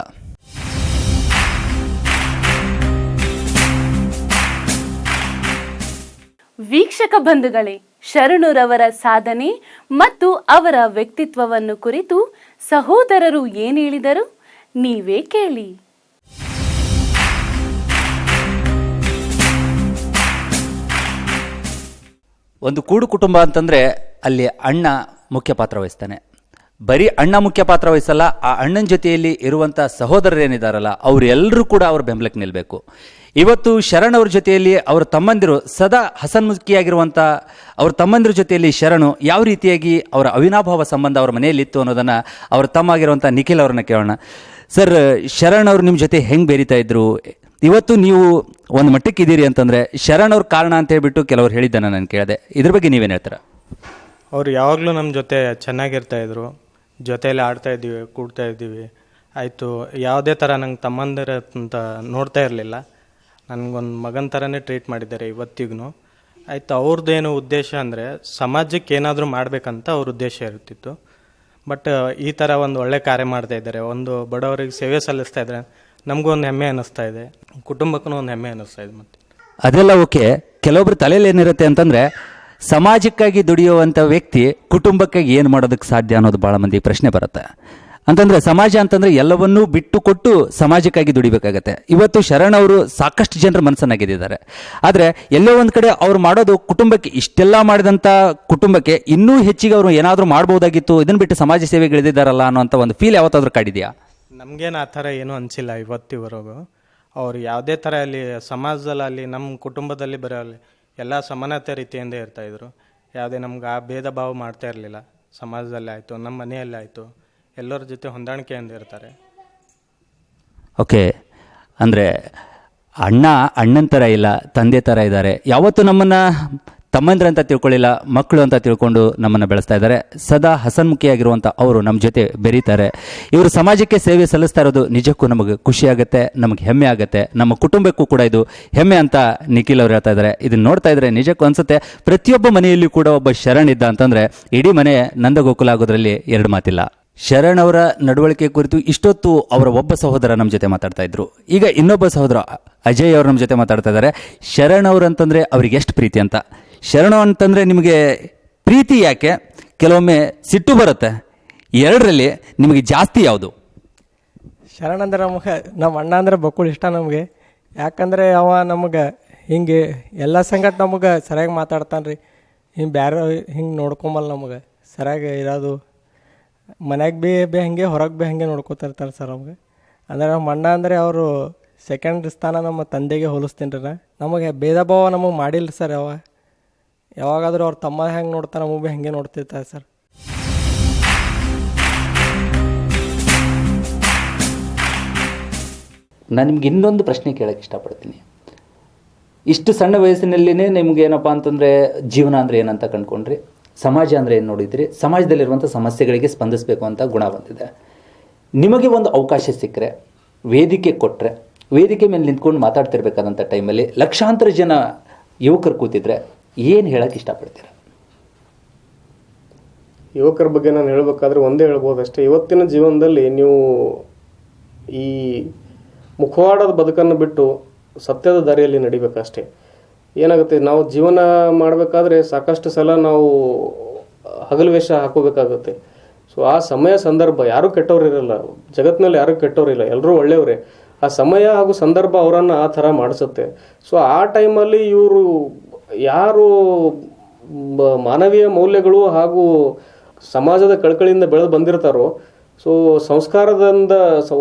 ವೀಕ್ಷಕ ಬಂಧುಗಳೇ, ಶರಣುರವರ ಸಾಧನೆ ಮತ್ತು ಅವರ ವ್ಯಕ್ತಿತ್ವವನ್ನು ಕುರಿತು ಸಹೋದರರು ಏನು ಹೇಳಿದರು ನೀವೇ ಕೇಳಿ. ಒಂದು ಕೂಡು ಕುಟುಂಬ ಅಂತಂದರೆ ಅಲ್ಲಿ ಅಣ್ಣ ಮುಖ್ಯ ಪಾತ್ರ ವಹಿಸ್ತಾನೆ. ಬರೀ ಅಣ್ಣ ಮುಖ್ಯ ಪಾತ್ರ ವಹಿಸಲ್ಲ, ಆ ಅಣ್ಣನ ಜೊತೆಯಲ್ಲಿ ಇರುವಂಥ ಸಹೋದರರೇನಿದ್ದಾರಲ್ಲ ಅವರೆಲ್ಲರೂ ಕೂಡ ಅವ್ರ ಬೆಂಬಲಕ್ಕೆ ನಿಲ್ಲಬೇಕು. ಇವತ್ತು ಶರಣ್ ಅವ್ರ ಜೊತೆಯಲ್ಲಿ ಅವ್ರ ತಮ್ಮಂದಿರು ಸದಾ ಹಸನ್ಮುಖಿಯಾಗಿರುವಂಥ ಅವ್ರ ತಮ್ಮಂದಿರ ಜೊತೆಯಲ್ಲಿ ಶರಣು ಯಾವ ರೀತಿಯಾಗಿ ಅವರ ಅವಿನಾಭಾವ ಸಂಬಂಧ ಅವ್ರ ಮನೆಯಲ್ಲಿತ್ತು ಅನ್ನೋದನ್ನು ಅವ್ರ ತಮ್ಮ ಆಗಿರುವಂಥ ನಿಖಿಲ್ ಅವ್ರನ್ನ ಕೇಳೋಣ. ಸರ್, ಶರಣ್ ಅವ್ರು ನಿಮ್ಮ ಜೊತೆ ಹೆಂಗೆ ಬೇರಿತಾ ಇದ್ರು? ಇವತ್ತು ನೀವು ಒಂದು ಮಟ್ಟಕ್ಕೆ ಇದ್ದೀರಿ ಅಂತಂದರೆ ಶರಣ್ ಅವ್ರ ಕಾರಣ ಅಂತ ಹೇಳ್ಬಿಟ್ಟು ಕೆಲವ್ರು ಹೇಳಿದ್ದನ್ನು ನಾನು ಕೇಳಿದೆ. ಇದ್ರ ಬಗ್ಗೆ ನೀವೇನು ಹೇಳ್ತೀರಾ? ಅವ್ರು ಯಾವಾಗಲೂ ನಮ್ಮ ಜೊತೆ ಚೆನ್ನಾಗಿರ್ತಾಯಿದ್ರು, ಜೊತೆಯಲ್ಲಿ ಆಡ್ತಾಯಿದ್ದೀವಿ, ಕೂಡ್ತಾ ಇದ್ದೀವಿ. ಆಯಿತು, ಯಾವುದೇ ಥರ ನಂಗೆ ತಮ್ಮಂದಿರ ಅಂತ ನೋಡ್ತಾ ಇರಲಿಲ್ಲ. ನನಗೊಂದು ಮಗನ ಥರನೇ ಟ್ರೀಟ್ ಮಾಡಿದ್ದಾರೆ ಇವತ್ತಿಗೂ. ಆಯಿತು, ಅವ್ರದ್ದೇನು ಉದ್ದೇಶ ಅಂದರೆ ಸಮಾಜಕ್ಕೆ ಏನಾದರೂ ಮಾಡಬೇಕಂತ ಅವ್ರ ಉದ್ದೇಶ ಇರ್ತಿತ್ತು. ಬಟ್ ಈ ಥರ ಒಂದು ಒಳ್ಳೆ ಕಾರ್ಯ ಮಾಡ್ತಾಯಿದ್ದಾರೆ, ಒಂದು ಬಡವರಿಗೆ ಸೇವೆ ಸಲ್ಲಿಸ್ತಾ ಇದ್ದಾರೆ. ನಮಗೂ ಒಂದು ಹೆಮ್ಮೆ ಅನ್ನಿಸ್ತಾ ಇದೆ, ಕುಟುಂಬಕ್ಕೂ ಒಂದು ಹೆಮ್ಮೆ ಅನ್ನಿಸ್ತಾ ಇದೆ. ಮತ್ತು ಅದೆಲ್ಲ ಓಕೆ. ಕೆಲವೊಬ್ರು ತಲೆಯಲ್ಲಿ ಏನಿರುತ್ತೆ ಅಂತಂದರೆ, ಸಮಾಜಕ್ಕಾಗಿ ದುಡಿಯುವಂಥ ವ್ಯಕ್ತಿ ಕುಟುಂಬಕ್ಕಾಗಿ ಏನು ಮಾಡೋದಕ್ಕೆ ಸಾಧ್ಯ ಅನ್ನೋದು ಭಾಳ ಮಂದಿ ಪ್ರಶ್ನೆ ಬರುತ್ತೆ. ಅಂತಂದರೆ ಸಮಾಜ ಅಂತಂದರೆ ಎಲ್ಲವನ್ನೂ ಬಿಟ್ಟು ಕೊಟ್ಟು ಸಮಾಜಕ್ಕಾಗಿ ದುಡಿಬೇಕಾಗತ್ತೆ. ಇವತ್ತು ಶರಣ್ ಅವರು ಸಾಕಷ್ಟು ಜನರ ಮನಸ್ಸನ್ನು ಗೆದ್ದಿದ್ದಾರೆ. ಆದರೆ ಎಲ್ಲೋ ಒಂದು ಕಡೆ ಅವ್ರು ಮಾಡೋದು ಕುಟುಂಬಕ್ಕೆ, ಇಷ್ಟೆಲ್ಲ ಮಾಡಿದಂಥ ಕುಟುಂಬಕ್ಕೆ ಇನ್ನೂ ಹೆಚ್ಚಿಗೆ ಅವರು ಏನಾದರೂ ಮಾಡ್ಬೋದಾಗಿತ್ತು, ಇದನ್ನು ಬಿಟ್ಟು ಸಮಾಜ ಸೇವೆಗೆ ಇಳಿದಿದ್ದಾರಲ್ಲ ಅನ್ನೋಂಥ ಒಂದು ಫೀಲ್ ಯಾವತ್ತಾದ್ರೂ ಕಾಡಿದೆಯಾ? ನಮಗೇನು ಆ ಥರ ಏನೂ ಅನಿಸಿಲ್ಲ ಇವತ್ತಿವರೆಗೂ. ಅವ್ರು ಯಾವುದೇ ಥರ ಅಲ್ಲಿ ಸಮಾಜದಲ್ಲಿ ನಮ್ಮ ಕುಟುಂಬದಲ್ಲಿ ಬರೋಲ್ಲಿ ಎಲ್ಲ ಸಮಾನತೆ ರೀತಿಯಿಂದ ಇರ್ತಾಯಿದ್ರು. ಯಾವುದೇ ನಮ್ಗೆ ಆ ಭೇದ ಭಾವ ಮಾಡ್ತಾ ಇರಲಿಲ್ಲ. ಸಮಾಜದಲ್ಲಿ ಆಯಿತು, ನಮ್ಮ ಮನೆಯಲ್ಲಿ ಆಯಿತು, ಎಲ್ಲರ ಜೊತೆ ಹೊಂದಾಣಿಕೆಯಿಂದ ಇರ್ತಾರೆ. ಓಕೆ, ಅಂದರೆ ಅಣ್ಣ ಅಣ್ಣನ ಥರ ಇಲ್ಲ, ತಂದೆ ಥರ ಇದ್ದಾರೆ. ಯಾವತ್ತೂ ನಮ್ಮನ್ನು ತಮ್ಮಂದ್ರೆ ಅಂತ ತಿಳ್ಕೊಳ್ಳಿಲ್ಲ, ಮಕ್ಕಳು ಅಂತ ತಿಳ್ಕೊಂಡು ನಮ್ಮನ್ನು ಬೆಳೆಸ್ತಾ ಇದ್ದಾರೆ. ಸದಾ ಹಸನ್ಮುಖಿಯಾಗಿರುವಂಥ ಅವರು ನಮ್ಮ ಜೊತೆ ಬೆರೀತಾರೆ. ಇವರು ಸಮಾಜಕ್ಕೆ ಸೇವೆ ಸಲ್ಲಿಸ್ತಾ ಇರೋದು ನಿಜಕ್ಕೂ ನಮಗೆ ಖುಷಿಯಾಗುತ್ತೆ, ನಮಗೆ ಹೆಮ್ಮೆ ಆಗುತ್ತೆ, ನಮ್ಮ ಕುಟುಂಬಕ್ಕೂ ಕೂಡ ಇದು ಹೆಮ್ಮೆ ಅಂತ ನಿಖಿಲ್ ಅವರು ಹೇಳ್ತಾ ಇದ್ದಾರೆ. ಇದನ್ನು ನೋಡ್ತಾ ಇದ್ರೆ ನಿಜಕ್ಕೂ ಅನ್ಸುತ್ತೆ ಪ್ರತಿಯೊಬ್ಬ ಮನೆಯಲ್ಲಿ ಕೂಡ ಒಬ್ಬ ಶರಣ್ ಇದ್ದ ಅಂತಂದ್ರೆ ಇಡೀ ಮನೆ ನಂದಗೋಕುಲ ಆಗೋದ್ರಲ್ಲಿ ಎರಡು ಮಾತಿಲ್ಲ. ಶರಣ್ ಅವರ ನಡವಳಿಕೆ ಕುರಿತು ಇಷ್ಟೊತ್ತು ಅವರ ಒಬ್ಬ ಸಹೋದರ ನಮ್ಮ ಜೊತೆ ಮಾತಾಡ್ತಾ ಇದ್ರು. ಈಗ ಇನ್ನೊಬ್ಬ ಸಹೋದರ ಅಜಯ್ ಅವರು ನಮ್ಮ ಜೊತೆ ಮಾತಾಡ್ತಾ ಇದ್ದಾರೆ. ಶರಣ್ ಅವರು ಅಂತಂದ್ರೆ ಅವ್ರಿಗೆ ಎಷ್ಟು ಪ್ರೀತಿ ಅಂತ. ಶರಣು ಅಂತಂದ್ರೆ ನಿಮಗೆ ಪ್ರೀತಿ ಯಾಕೆ, ಕೆಲವೊಮ್ಮೆ ಸಿಟ್ಟು ಬರುತ್ತೆ, ಎರಡರಲ್ಲಿ ನಿಮಗೆ ಜಾಸ್ತಿ ಯಾವುದು? ಶರಣ ಅಂದ್ರೆ ನಮಗೆ ನಮ್ಮ ಅಣ್ಣ ಅಂದ್ರೆ ಬಕ್ಕುಳು ಇಷ್ಟ ನಮಗೆ. ಯಾಕಂದರೆ ಅವ ನಮಗೆ ಹಿಂಗೆ ಎಲ್ಲ ಸಂಗಟ ನಮಗೆ ಸರಿಯಾಗಿ ಮಾತಾಡ್ತಾನೆ ರೀ. ಹಿಂಗೆ ಬೇರೆ ಹಿಂಗೆ ನೋಡ್ಕೊಂಬಲ್ಲ ನಮಗೆ ಸರಿಯಾಗಿ ಇರೋದು. ಮನ್ಯಾಗ ಬಿ ಹಾಗೆ ಹೊರಗೆ ಬಿ ಹಾಗೆ ನೋಡ್ಕೊತಿರ್ತಾರೆ ಸರ್ ನಮಗೆ. ಅಂದರೆ ನಮ್ಮ ಅಣ್ಣ ಅಂದರೆ ಅವರು ಸೆಕೆಂಡ್ ಸ್ಥಾನ ನಮ್ಮ ತಂದೆಗೆ ಹೋಲಿಸ್ತೀನಿ ರೀ. ನಮಗೆ ಭೇದ ಭಾವ ನಮಗೆ ಮಾಡಿಲ್ಲ ಸರ್. ಯಾವಾಗಾದರೂ ಅವ್ರ ತಮ್ಮ ಹೆಂಗೆ ನೋಡ್ತಾರೆ ನಮಗೆ ಭೀ ಹಾಗೆ ನೋಡ್ತಿರ್ತಾರೆ ಸರ್. ನಾನು ನಿಮ್ಗೆ ಇನ್ನೊಂದು ಪ್ರಶ್ನೆ ಕೇಳೋಕ್ಕೆ ಇಷ್ಟಪಡ್ತೀನಿ. ಇಷ್ಟು ಸಣ್ಣ ವಯಸ್ಸಿನಲ್ಲಿನೇ ನಿಮ್ಗೆ ಏನಪ್ಪ ಅಂತಂದರೆ ಜೀವನ ಅಂದರೆ ಏನಂತ ಕಂಡ್ಕೊಂಡ್ರಿ, ಸಮಾಜ ಅಂದರೆ ಏನು ನೋಡಿದ್ರಿ, ಸಮಾಜದಲ್ಲಿರುವಂಥ ಸಮಸ್ಯೆಗಳಿಗೆ ಸ್ಪಂದಿಸಬೇಕು ಅಂತ ಗುಣ ಬಂದಿದೆ. ನಿಮಗೆ ಒಂದು ಅವಕಾಶ ಸಿಕ್ಕರೆ, ವೇದಿಕೆ ಕೊಟ್ಟರೆ, ವೇದಿಕೆ ಮೇಲೆ ನಿಂತ್ಕೊಂಡು ಮಾತಾಡ್ತಿರ್ಬೇಕಾದಂಥ ಟೈಮಲ್ಲಿ ಲಕ್ಷಾಂತರ ಜನ ಯುವಕರು ಕೂತಿದ್ರೆ ಏನು ಹೇಳೋಕ್ಕೆ ಇಷ್ಟಪಡ್ತೀರ? ಯುವಕರ ಬಗ್ಗೆ ನಾನು ಹೇಳಬೇಕಾದ್ರೆ ಒಂದೇ ಹೇಳ್ಬೋದು ಅಷ್ಟೇ. ಇವತ್ತಿನ ಜೀವನದಲ್ಲಿ ನೀವು ಈ ಮುಖವಾಡದ ಬದುಕನ್ನು ಬಿಟ್ಟು ಸತ್ಯದ ದಾರಿಯಲ್ಲಿ ನಡಿಬೇಕಷ್ಟೇ. ಏನಾಗುತ್ತೆ, ನಾವು ಜೀವನ ಮಾಡಬೇಕಾದ್ರೆ ಸಾಕಷ್ಟು ಸಲ ನಾವು ಹಗಲು ವೇಷ ಹಾಕೋಬೇಕಾಗುತ್ತೆ. ಸೊ ಆ ಸಮಯ ಸಂದರ್ಭ, ಯಾರೂ ಕೆಟ್ಟವ್ರು ಇರಲ್ಲ ಜಗತ್ತಿನಲ್ಲಿ, ಯಾರೂ ಕೆಟ್ಟವ್ರಿಲ್ಲ, ಎಲ್ಲರೂ ಒಳ್ಳೆಯವರೇ. ಆ ಸಮಯ ಹಾಗೂ ಸಂದರ್ಭ ಅವರನ್ನು ಆ ಥರ ಮಾಡಿಸುತ್ತೆ. ಸೊ ಆ ಟೈಮಲ್ಲಿ ಇವರು ಯಾರು ಮಾನವೀಯ ಮೌಲ್ಯಗಳು ಹಾಗೂ ಸಮಾಜದ ಕಳಕಳಿಯಿಂದ ಬೆಳೆದು ಬಂದಿರ್ತಾರೋ, ಸೊ ಸಂಸ್ಕಾರದಿಂದ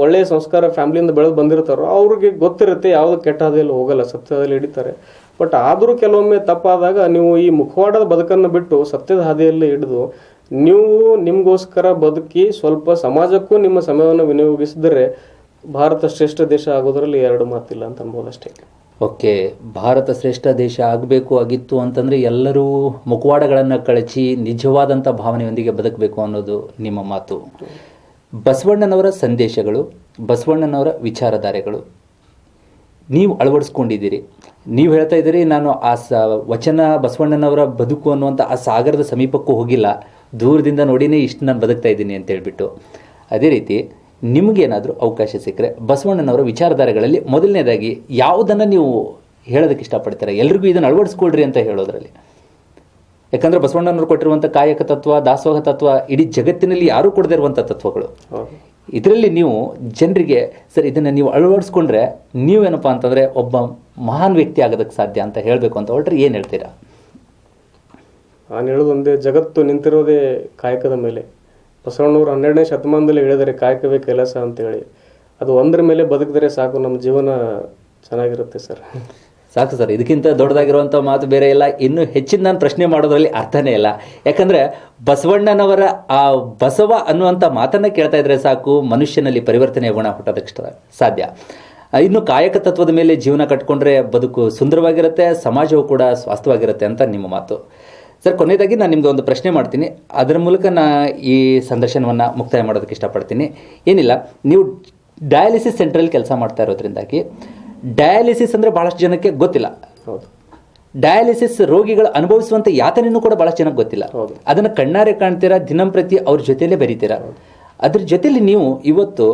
ಒಳ್ಳೆಯ ಸಂಸ್ಕಾರ ಫ್ಯಾಮಿಲಿಯಿಂದ ಬೆಳೆದು ಬಂದಿರ್ತಾರೋ ಅವ್ರಿಗೆ ಗೊತ್ತಿರುತ್ತೆ ಯಾವುದು ಕೆಟ್ಟ ಹಾದಿಯಲ್ಲಿ ಹೋಗಲ್ಲ, ಸತ್ಯದಲ್ಲಿ ಹಿಡಿತಾರೆ. ಬಟ್ ಆದರೂ ಕೆಲವೊಮ್ಮೆ ತಪ್ಪಾದಾಗ ನೀವು ಈ ಮುಖವಾಡದ ಬದುಕನ್ನು ಬಿಟ್ಟು ಸತ್ಯದ ಹಾದಿಯಲ್ಲಿ ಹಿಡಿದು ನೀವು ನಿಮಗೋಸ್ಕರ ಬದುಕಿ ಸ್ವಲ್ಪ ಸಮಾಜಕ್ಕೂ ನಿಮ್ಮ ಸಮಯವನ್ನು ವಿನಿಯೋಗಿಸಿದರೆ ಭಾರತ ಶ್ರೇಷ್ಠ ದೇಶ ಆಗೋದ್ರಲ್ಲಿ ಎರಡು ಮಾತಿಲ್ಲ ಅಂತ ಅನ್ಬೋದಷ್ಟೇ. ಓಕೆ, ಭಾರತ ಶ್ರೇಷ್ಠ ದೇಶ ಆಗಬೇಕು ಆಗಿತ್ತು ಅಂತಂದರೆ ಎಲ್ಲರೂ ಮುಖವಾಡಗಳನ್ನು ಕಳಚಿ ನಿಜವಾದಂಥ ಭಾವನೆಯೊಂದಿಗೆ ಬದುಕಬೇಕು ಅನ್ನೋದು ನಿಮ್ಮ ಮಾತು. ಬಸವಣ್ಣನವರ ಸಂದೇಶಗಳು, ಬಸವಣ್ಣನವರ ವಿಚಾರಧಾರೆಗಳು ನೀವು ಅಳವಡಿಸ್ಕೊಂಡಿದ್ದೀರಿ. ನೀವು ಹೇಳ್ತಾ ಇದ್ದೀರಿ, ನಾನು ಆ ವಚನ ಬಸವಣ್ಣನವರ ಬದುಕು ಅನ್ನುವಂಥ ಆ ಸಾಗರದ ಸಮೀಪಕ್ಕೂ ಹೋಗಿಲ್ಲ, ದೂರದಿಂದ ನೋಡಿನೇ ಇಷ್ಟು ನಾನು ಬದುಕ್ತಾ ಇದ್ದೀನಿ ಅಂತ ಹೇಳ್ಬಿಟ್ಟು. ಅದೇ ರೀತಿ ನಿಮಗೇನಾದರೂ ಅವಕಾಶ ಸಿಕ್ಕರೆ ಬಸವಣ್ಣನವರ ವಿಚಾರಧಾರೆಗಳಲ್ಲಿ ಮೊದಲನೇದಾಗಿ ಯಾವುದನ್ನು ನೀವು ಹೇಳೋದಕ್ಕೆ ಇಷ್ಟಪಡ್ತೀರಾ? ಎಲ್ರಿಗೂ ಇದನ್ನು ಅಳವಡಿಸ್ಕೊಳ್ರಿ ಅಂತ ಹೇಳೋದ್ರಲ್ಲಿ. ಯಾಕಂದರೆ ಬಸವಣ್ಣನವರು ಕೊಟ್ಟಿರುವಂಥ ಕಾಯಕ ತತ್ವ, ದಾಸೋಹ ತತ್ವ ಇಡೀ ಜಗತ್ತಿನಲ್ಲಿ ಯಾರೂ ಕೊಡದೇ ಇರುವಂಥ ತತ್ವಗಳು. ಇದರಲ್ಲಿ ನೀವು ಜನರಿಗೆ ಸರ್ ಇದನ್ನು ನೀವು ಅಳವಡಿಸ್ಕೊಂಡ್ರೆ ನೀವೇನಪ್ಪ ಅಂತಂದರೆ ಒಬ್ಬ ಮಹಾನ್ ವ್ಯಕ್ತಿ ಆಗೋದಕ್ಕೆ ಸಾಧ್ಯ ಅಂತ ಹೇಳಬೇಕು ಅಂತ ಹೊರಟ್ರೆ ಏನು ಹೇಳ್ತೀರಾ? ನಾನು ಹೇಳೋದೊಂದೇ, ಜಗತ್ತು ನಿಂತಿರೋದೇ ಕಾಯಕದ ಮೇಲೆ. ಬಸವಣ್ಣವರು 12ನೇ ಶತಮಾನದಲ್ಲಿ ಹೇಳಿದರೆ ಕಾಯಕವೇ ಕೆಲಸ ಅಂತೇಳಿ. ಅದು ಒಂದರ ಮೇಲೆ ಬದುಕಿದ್ರೆ ಸಾಕು, ನಮ್ಮ ಜೀವನ ಚೆನ್ನಾಗಿರುತ್ತೆ ಸರ್. ಸಾಕು ಸರ್, ಇದಕ್ಕಿಂತ ದೊಡ್ಡದಾಗಿರುವಂಥ ಮಾತು ಬೇರೆ ಇಲ್ಲ. ಇನ್ನೂ ಹೆಚ್ಚಿನ ನಾನು ಪ್ರಶ್ನೆ ಮಾಡೋದ್ರಲ್ಲಿ ಅರ್ಥನೇ ಇಲ್ಲ. ಯಾಕಂದರೆ ಬಸವಣ್ಣನವರ ಆ ಬಸವ ಅನ್ನುವಂಥ ಮಾತನ್ನು ಕೇಳ್ತಾ ಇದ್ರೆ ಸಾಕು, ಮನುಷ್ಯನಲ್ಲಿ ಪರಿವರ್ತನೆಯ ಗುಣ ಹುಟ್ಟೋದಕ್ಕೆ ಸಾಧ್ಯ. ಇನ್ನು ಕಾಯಕ ತತ್ವದ ಮೇಲೆ ಜೀವನ ಕಟ್ಕೊಂಡ್ರೆ ಬದುಕು ಸುಂದರವಾಗಿರುತ್ತೆ, ಸಮಾಜವು ಕೂಡ ಸ್ವಾಸ್ಥ್ಯವಾಗಿರುತ್ತೆ ಅಂತ ನಿಮ್ಮ ಮಾತು. ಸರ್, ಕೊನೆಯದಾಗಿ ನಾನು ನಿಮಗೆ ಒಂದು ಪ್ರಶ್ನೆ ಮಾಡ್ತೀನಿ, ಅದರ ಮೂಲಕ ಈ ಸಂದರ್ಶನವನ್ನು ಮುಕ್ತಾಯ ಮಾಡೋದಕ್ಕೆ ಇಷ್ಟಪಡ್ತೀನಿ. ಏನಿಲ್ಲ, ನೀವು ಡಯಾಲಿಸಿಸ್ ಸೆಂಟ್ರಲ್ಲಿ ಕೆಲಸ ಮಾಡ್ತಾ ಇರೋದ್ರಿಂದಾಗಿ ಡಯಾಲಿಸಿಸ್ ಅಂದರೆ ಭಾಳಷ್ಟು ಜನಕ್ಕೆ ಗೊತ್ತಿಲ್ಲ. ಹೌದು, ಡಯಾಲಿಸಿಸ್ ರೋಗಿಗಳು ಅನುಭವಿಸುವಂಥ ಯಾತನೆಯೂ ಕೂಡ ಭಾಳಷ್ಟು ಜನಕ್ಕೆ ಗೊತ್ತಿಲ್ಲ. ಅದನ್ನು ಕಣ್ಣಾರೆ ಕಾಣ್ತೀರಾ, ದಿನಂಪ್ರತಿ ಅವ್ರ ಜೊತೆಯಲ್ಲೇ ಬರೀತೀರಾ. ಅದ್ರ ಜೊತೆಯಲ್ಲಿ ನೀವು ಇವತ್ತು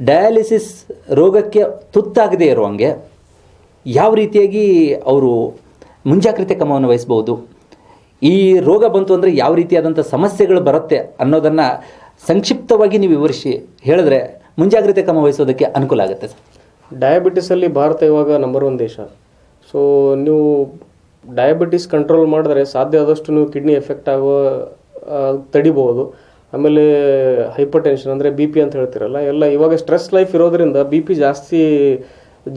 ಡಯಾಲಿಸಿಸ್ ರೋಗಕ್ಕೆ ತುತ್ತಾಗದೇ ಇರುವಂಗೆ ಯಾವ ರೀತಿಯಾಗಿ ಅವರು ಮುಂಜಾಗ್ರತೆ ಕ್ರಮವನ್ನು ವಹಿಸ್ಬೋದು, ಈ ರೋಗ ಬಂತು ಅಂದರೆ ಯಾವ ರೀತಿಯಾದಂಥ ಸಮಸ್ಯೆಗಳು ಬರುತ್ತೆ ಅನ್ನೋದನ್ನು ಸಂಕ್ಷಿಪ್ತವಾಗಿ ನೀವು ವಿವರಿಸಿ ಹೇಳಿದ್ರೆ ಮುಂಜಾಗ್ರತೆ ಕ್ರಮ ವಹಿಸೋದಕ್ಕೆ ಅನುಕೂಲ ಆಗುತ್ತೆ ಸರ್. ಡಯಾಬಿಟಿಸಲ್ಲಿ ಭಾರತ ಇವಾಗ ನಂಬರ್ 1 ದೇಶ. ಸೊ ನೀವು ಡಯಾಬಿಟಿಸ್ ಕಂಟ್ರೋಲ್ ಮಾಡಿದ್ರೆ ಸಾಧ್ಯ ಆದಷ್ಟು ನೀವು ಕಿಡ್ನಿ ಎಫೆಕ್ಟ್ ಆಗೋ ತಡಿಬೋದು. ಆಮೇಲೆ ಹೈಪರ್ ಟೆನ್ಷನ್ ಅಂದರೆ ಬಿ ಪಿ ಅಂತ ಹೇಳ್ತಿರಲ್ಲ, ಎಲ್ಲ ಇವಾಗ ಸ್ಟ್ರೆಸ್ ಲೈಫ್ ಇರೋದ್ರಿಂದ ಬಿ ಪಿ ಜಾಸ್ತಿ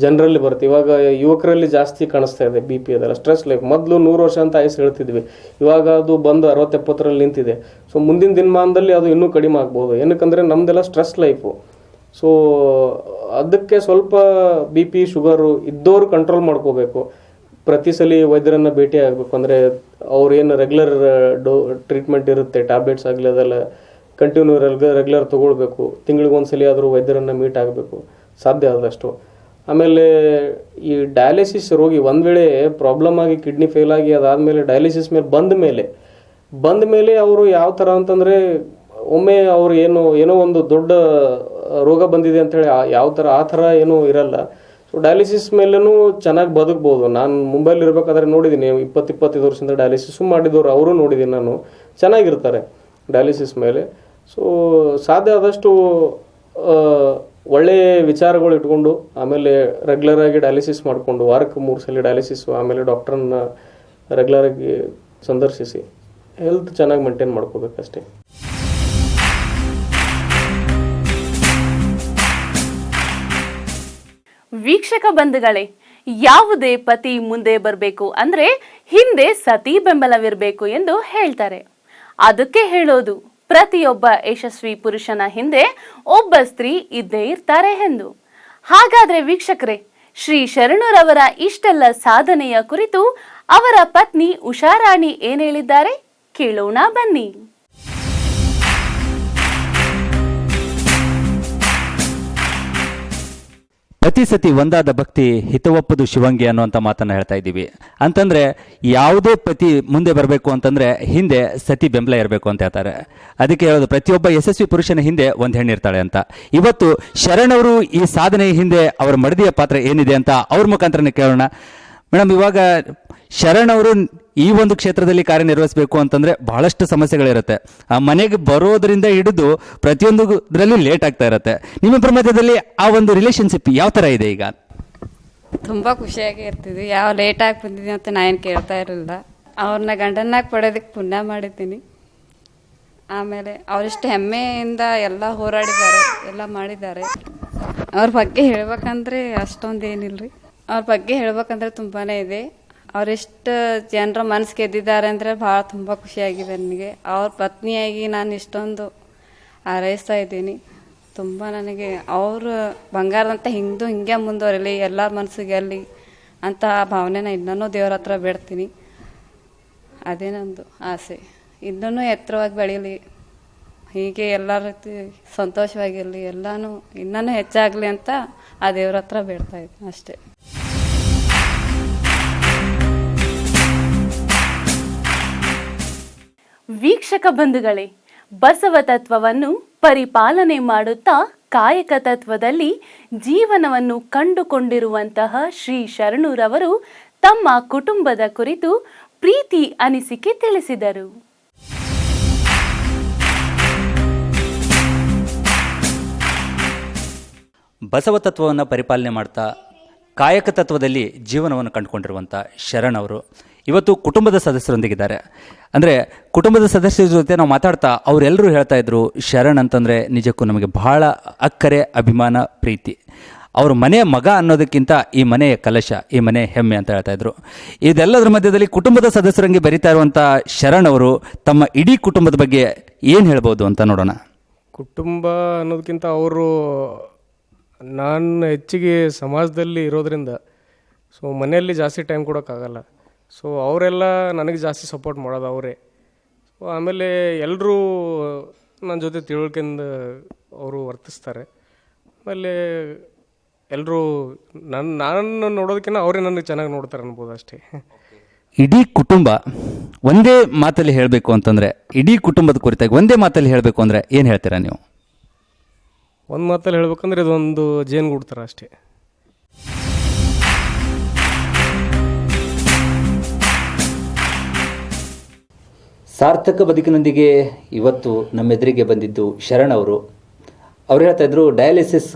ಜನರಲ್ಲಿ ಬರುತ್ತೆ. ಇವಾಗ ಯುವಕರಲ್ಲಿ ಜಾಸ್ತಿ ಕಾಣಿಸ್ತಾ ಇದೆ ಬಿ ಪಿ. ಅದೆಲ್ಲ ಸ್ಟ್ರೆಸ್ ಲೈಫ್. ಮೊದಲು 100 ವರ್ಷ ಅಂತ ಆಯಸ್ಸು ಹೇಳ್ತಿದ್ವಿ, ಇವಾಗ ಅದು ಬಂದು 60-70ರಲ್ಲಿ ನಿಂತಿದೆ. ಸೊ ಮುಂದಿನ ದಿನಮಾನದಲ್ಲಿ ಅದು ಇನ್ನೂ ಕಡಿಮೆ ಆಗ್ಬೋದು. ಏನಕ್ಕಂದರೆ ನಮ್ಮದೆಲ್ಲ ಸ್ಟ್ರೆಸ್ ಲೈಫು. ಸೊ ಅದಕ್ಕೆ ಸ್ವಲ್ಪ ಬಿ ಪಿ ಶುಗರು ಇದ್ದವರು ಕಂಟ್ರೋಲ್ ಮಾಡ್ಕೋಬೇಕು. ಪ್ರತಿ ಸಲ ವೈದ್ಯರನ್ನು ಭೇಟಿ ಆಗಬೇಕು. ಅಂದರೆ ಅವ್ರೇನು ರೆಗ್ಯುಲರ್ ಟ್ರೀಟ್ಮೆಂಟ್ ಇರುತ್ತೆ, ಟ್ಯಾಬ್ಲೆಟ್ಸ್ ಆಗಲಿ ಅದೆಲ್ಲ ಕಂಟಿನ್ಯೂ ರೆಗ್ಯುಲರ್ ತೊಗೊಳ್ಬೇಕು. ತಿಂಗಳಿಗೆ ಒಂದು ಸಲ ಆದರೂ ವೈದ್ಯರನ್ನು ಮೀಟ್ ಆಗಬೇಕು ಸಾಧ್ಯ ಆದಷ್ಟು. ಆಮೇಲೆ ಈ ಡಯಾಲಿಸಿಸ್ ರೋಗಿ ಒಂದು ವೇಳೆ ಪ್ರಾಬ್ಲಮ್ ಆಗಿ ಕಿಡ್ನಿ ಫೇಲ್ ಆಗಿ ಅದಾದಮೇಲೆ ಡಯಾಲಿಸಿಸ್ ಮೇಲೆ ಬಂದ ಮೇಲೆ ಅವರು ಯಾವ ಥರ ಅಂತಂದರೆ, ಒಮ್ಮೆ ಅವ್ರು ಏನೋ ಒಂದು ದೊಡ್ಡ ರೋಗ ಬಂದಿದೆ ಅಂಥೇಳಿ ಆ ಥರ ಏನೂ ಇರಲ್ಲ. ಸೊ ಡಯಾಲಿಸಿಸ್ ಮೇಲೂ ಚೆನ್ನಾಗಿ ಬದುಕ್ಬೋದು. ನಾನು ಮುಂಬೈಲಿ ಇರಬೇಕಾದ್ರೆ ನೋಡಿದ್ದೀನಿ, 20-25 ವರ್ಷದಿಂದ ಡಯಾಲಿಸಿಸು ಮಾಡಿದವರು ಅವರು ನೋಡಿದ್ದೀನಿ ನಾನು, ಚೆನ್ನಾಗಿರ್ತಾರೆ ಡಯಾಲಿಸಿಸ್ ಮೇಲೆ. ಸೊ ಸಾಧ್ಯ ಆದಷ್ಟು ಒಳ್ಳೆಯ ವಿಚಾರಗಳು ಇಟ್ಕೊಂಡು ಆಮೇಲೆ ರೆಗ್ಯುಲರಾಗಿ ಡಯಾಲಿಸಿಸ್ ಮಾಡಿಕೊಂಡು ವಾರಕ್ಕೆ 3 ಸಲ ಡಯಾಲಿಸಿಸು, ಆಮೇಲೆ ಡಾಕ್ಟ್ರನ್ನ ರೆಗ್ಯುಲರಾಗಿ ಸಂದರ್ಶಿಸಿ ಹೆಲ್ತ್ ಚೆನ್ನಾಗಿ ಮೇಂಟೈನ್ ಮಾಡ್ಕೋಬೇಕಷ್ಟೇ. ವೀಕ್ಷಕ ಬಂಧುಗಳೇ, ಯಾವುದೇ ಪತಿ ಮುಂದೆ ಬರಬೇಕು ಅಂದ್ರೆ ಹಿಂದೆ ಸತಿ ಬೆಂಬಲವಿರಬೇಕು ಎಂದು ಹೇಳ್ತಾರೆ. ಅದಕ್ಕೆ ಹೇಳೋದು, ಪ್ರತಿಯೊಬ್ಬ ಯಶಸ್ವಿ ಪುರುಷನ ಹಿಂದೆ ಒಬ್ಬ ಸ್ತ್ರೀ ಇದ್ದೇ ಇರ್ತಾರೆ ಎಂದು. ಹಾಗಾದ್ರೆ ವೀಕ್ಷಕರೇ, ಶ್ರೀ ಶರಣರವರ ಇಷ್ಟೆಲ್ಲ ಸಾಧನೆಯ ಕುರಿತು ಅವರ ಪತ್ನಿ ಉಷಾರಾಣಿ ಏನ್ ಹೇಳಿದ್ದಾರೆ ಕೇಳೋಣ ಬನ್ನಿ. ಪ್ರತಿ ಸತಿ ಒಂದಾದ ಭಕ್ತಿ ಹಿತವಪ್ಪದು ಶಿವಂಗಿ ಅನ್ನುವಂಥ ಮಾತನ್ನು ಹೇಳ್ತಾ ಇದ್ದೀವಿ. ಅಂತಂದರೆ ಯಾವುದೇ ಪತಿ ಮುಂದೆ ಬರಬೇಕು ಅಂತಂದರೆ ಹಿಂದೆ ಸತಿ ಬೆಂಬಲ ಇರಬೇಕು ಅಂತ ಹೇಳ್ತಾರೆ. ಅದಕ್ಕೆ ಹೇಳೋದು, ಪ್ರತಿಯೊಬ್ಬ ಯಶಸ್ವಿ ಪುರುಷನ ಹಿಂದೆ ಒಂದು ಹೆಣ್ಣಿರ್ತಾಳೆ ಅಂತ. ಇವತ್ತು ಶರಣವರು ಈ ಸಾಧನೆಯ ಹಿಂದೆ ಅವರ ಮಡದಿಯ ಪಾತ್ರ ಏನಿದೆ ಅಂತ ಅವ್ರ ಮುಖಾಂತರನೇ ಕೇಳೋಣ. ಮೇಡಮ್, ಇವಾಗ ಶರಣವರು ಈ ಒಂದು ಕ್ಷೇತ್ರದಲ್ಲಿ ಕಾರ್ಯನಿರ್ವಹಿಸಬೇಕು ಅಂತಂದರೆ ಬಹಳಷ್ಟು ಸಮಸ್ಯೆಗಳಿರುತ್ತೆ. ಆ ಮನೆಗೆ ಬರೋದರಿಂದ ಹಿಡಿದು ಪ್ರತಿಯೊಂದರಲ್ಲಿ ಲೇಟ್ ಆಗ್ತಾ ಇರುತ್ತೆ. ನಿಮ್ಮಿಬ್ಬರ ಮಧ್ಯದಲ್ಲಿ ಆ ಒಂದು ರಿಲೇಶನ್ಶಿಪ್ ಯಾವ ಥರ ಇದೆ ಈಗ? ತುಂಬ ಖುಷಿಯಾಗಿ ಇರ್ತಿದ್ವಿ. ಯಾವ ಲೇಟಾಗಿ ಬಂದಿದ್ದೀವಿ ಅಂತ ನಾನು ಕೇಳ್ತಾ ಇರಲಿಲ್ಲ. ಅವ್ರನ್ನ ಗಂಡನ್ನಾಗಿ ಪಡೆಯೋದಕ್ಕೆ ಪುಣ್ಯ ಮಾಡಿದ್ದೀನಿ. ಆಮೇಲೆ ಅವರಿಷ್ಟು ಹೆಮ್ಮೆಯಿಂದ ಎಲ್ಲ ಹೋರಾಡಿದ್ದಾರೆ, ಎಲ್ಲ ಮಾಡಿದ್ದಾರೆ. ಅವ್ರ ಬಗ್ಗೆ ಹೇಳ್ಬೇಕಂದ್ರೆ ಅಷ್ಟೊಂದೇನಿಲ್ಲ ರೀ. ಅವ್ರ ಬಗ್ಗೆ ಹೇಳ್ಬೇಕಂದ್ರೆ ತುಂಬಾ ಇದೆ. ಅವರೆಷ್ಟು ಜನರ ಮನಸ್ಸು ಗೆದ್ದಿದ್ದಾರೆ ಅಂದರೆ ಭಾಳ ತುಂಬ ಖುಷಿಯಾಗಿದೆ ನನಗೆ. ಅವ್ರ ಪತ್ನಿಯಾಗಿ ನಾನು ಇಷ್ಟೊಂದು ಹಾರೈಸ್ತಾ ಇದ್ದೀನಿ. ತುಂಬ ನನಗೆ ಅವರು ಬಂಗಾರದಂತ ಹಿಂಗೆ ಮುಂದುವರಿಲಿ, ಎಲ್ಲರ ಮನಸ್ಸಿಗೆ ಗೆಲ್ಲಿ ಅಂತ ಭಾವನೆನ ಇನ್ನೂ ದೇವ್ರ ಹತ್ರ ಬೇಡ್ತೀನಿ. ಅದೇ ನಂದು ಆಸೆ. ಇನ್ನೂ ಎತ್ತರವಾಗಿ ಬೆಳೀಲಿ, ಹೀಗೆ ಎಲ್ಲ ರೀತಿ ಸಂತೋಷವಾಗಿರಲಿ, ಎಲ್ಲನೂ ಇನ್ನೂ ಹೆಚ್ಚಾಗಲಿ ಅಂತ ಆ ದೇವ್ರ ಹತ್ರ ಬೇಡ್ತಾ ಇದ್ದೀನಿ ಅಷ್ಟೇ. ವೀಕ್ಷಕ ಬಂಧುಗಳೇ, ಬಸವ ತತ್ವವನ್ನು ಪರಿಪಾಲನೆ ಮಾಡುತ್ತಾ ಕಾಯಕ ತತ್ವದಲ್ಲಿ ಜೀವನವನ್ನು ಕಂಡುಕೊಂಡಿರುವಂತಹ ಶ್ರೀ ಶರಣರವರು ತಮ್ಮ ಕುಟುಂಬದ ಕುರಿತು ಪ್ರೀತಿ ಅನಿಸಿಕೆ ತಿಳಿಸಿದರು. ಬಸವ ತತ್ವವನ್ನು ಪರಿಪಾಲನೆ ಮಾಡ್ತಾ ಕಾಯಕ ತತ್ವದಲ್ಲಿ ಜೀವನವನ್ನು ಕಂಡುಕೊಂಡಿರುವಂಥ ಶರಣವರು ಇವತ್ತು ಕುಟುಂಬದ ಸದಸ್ಯರೊಂದಿಗಿದ್ದಾರೆ. ಅಂದರೆ ಕುಟುಂಬದ ಸದಸ್ಯರ ಜೊತೆ ನಾವು ಮಾತಾಡ್ತಾ ಅವರೆಲ್ಲರೂ ಹೇಳ್ತಾ ಇದ್ರು, ಶರಣ್ ಅಂತಂದರೆ ನಿಜಕ್ಕೂ ನಮಗೆ ಬಹಳ ಅಕ್ಕರೆ, ಅಭಿಮಾನ, ಪ್ರೀತಿ. ಅವ್ರ ಮನೆಯ ಮಗ ಅನ್ನೋದಕ್ಕಿಂತ ಈ ಮನೆಯ ಕಲಶ, ಈ ಮನೆ ಹೆಮ್ಮೆ ಅಂತ ಹೇಳ್ತಾ ಇದ್ರು. ಇದೆಲ್ಲದರ ಮಧ್ಯದಲ್ಲಿ ಕುಟುಂಬದ ಸದಸ್ಯರಂಗೆ ಬರೀತಾ ಇರುವಂಥ ಶರಣ್ ಅವರು ತಮ್ಮ ಇಡೀ ಕುಟುಂಬದ ಬಗ್ಗೆ ಏನು ಹೇಳ್ಬೋದು ಅಂತ ನೋಡೋಣ. ಕುಟುಂಬ ಅನ್ನೋದಕ್ಕಿಂತ ಅವರು, ನಾನು ಹೆಚ್ಚಿಗೆ ಸಮಾಜದಲ್ಲಿ ಇರೋದ್ರಿಂದ ಸೊ ಮನೆಯಲ್ಲಿ ಜಾಸ್ತಿ ಟೈಮ್ ಕೊಡೋಕ್ಕಾಗಲ್ಲ. ಸೊ ಅವರೆಲ್ಲ ನನಗೆ ಜಾಸ್ತಿ ಸಪೋರ್ಟ್ ಮಾಡೋದು ಅವರೇ. ಸೊ ಆಮೇಲೆ ಎಲ್ಲರೂ ನನ್ನ ಜೊತೆ ತಿಳುವಳಿಕೆಯಿಂದ ಅವರು ವರ್ತಿಸ್ತಾರೆ. ಆಮೇಲೆ ಎಲ್ಲರೂ ನಾನು ನೋಡೋದಕ್ಕಿಂತ ಅವರೇ ನನಗೆ ಚೆನ್ನಾಗಿ ನೋಡ್ತಾರೆ ಅನ್ಬೋದು ಅಷ್ಟೇ. ಇಡೀ ಕುಟುಂಬ ಒಂದೇ ಮಾತಲ್ಲಿ ಹೇಳಬೇಕು ಅಂತಂದರೆ, ಇಡೀ ಕುಟುಂಬದ ಕುರಿತಾಗಿ ಒಂದೇ ಮಾತಲ್ಲಿ ಹೇಳಬೇಕು ಅಂದರೆ ಏನು ಹೇಳ್ತೀರಾ ನೀವು? ಒಂದು ಮಾತಲ್ಲಿ ಹೇಳ್ಬೇಕಂದ್ರೆ ಇದೊಂದು ಜೇನುಗೂಡು ಥರ ಅಷ್ಟೇ. ಸಾರ್ಥಕ ಬದುಕಿನೊಂದಿಗೆ ಇವತ್ತು ನಮ್ಮೆದುರಿಗೆ ಬಂದಿದ್ದು ಶರಣ್ ಅವರು. ಅವ್ರು ಹೇಳ್ತಾ ಇದ್ರು, ಡಯಾಲಿಸಿಸ್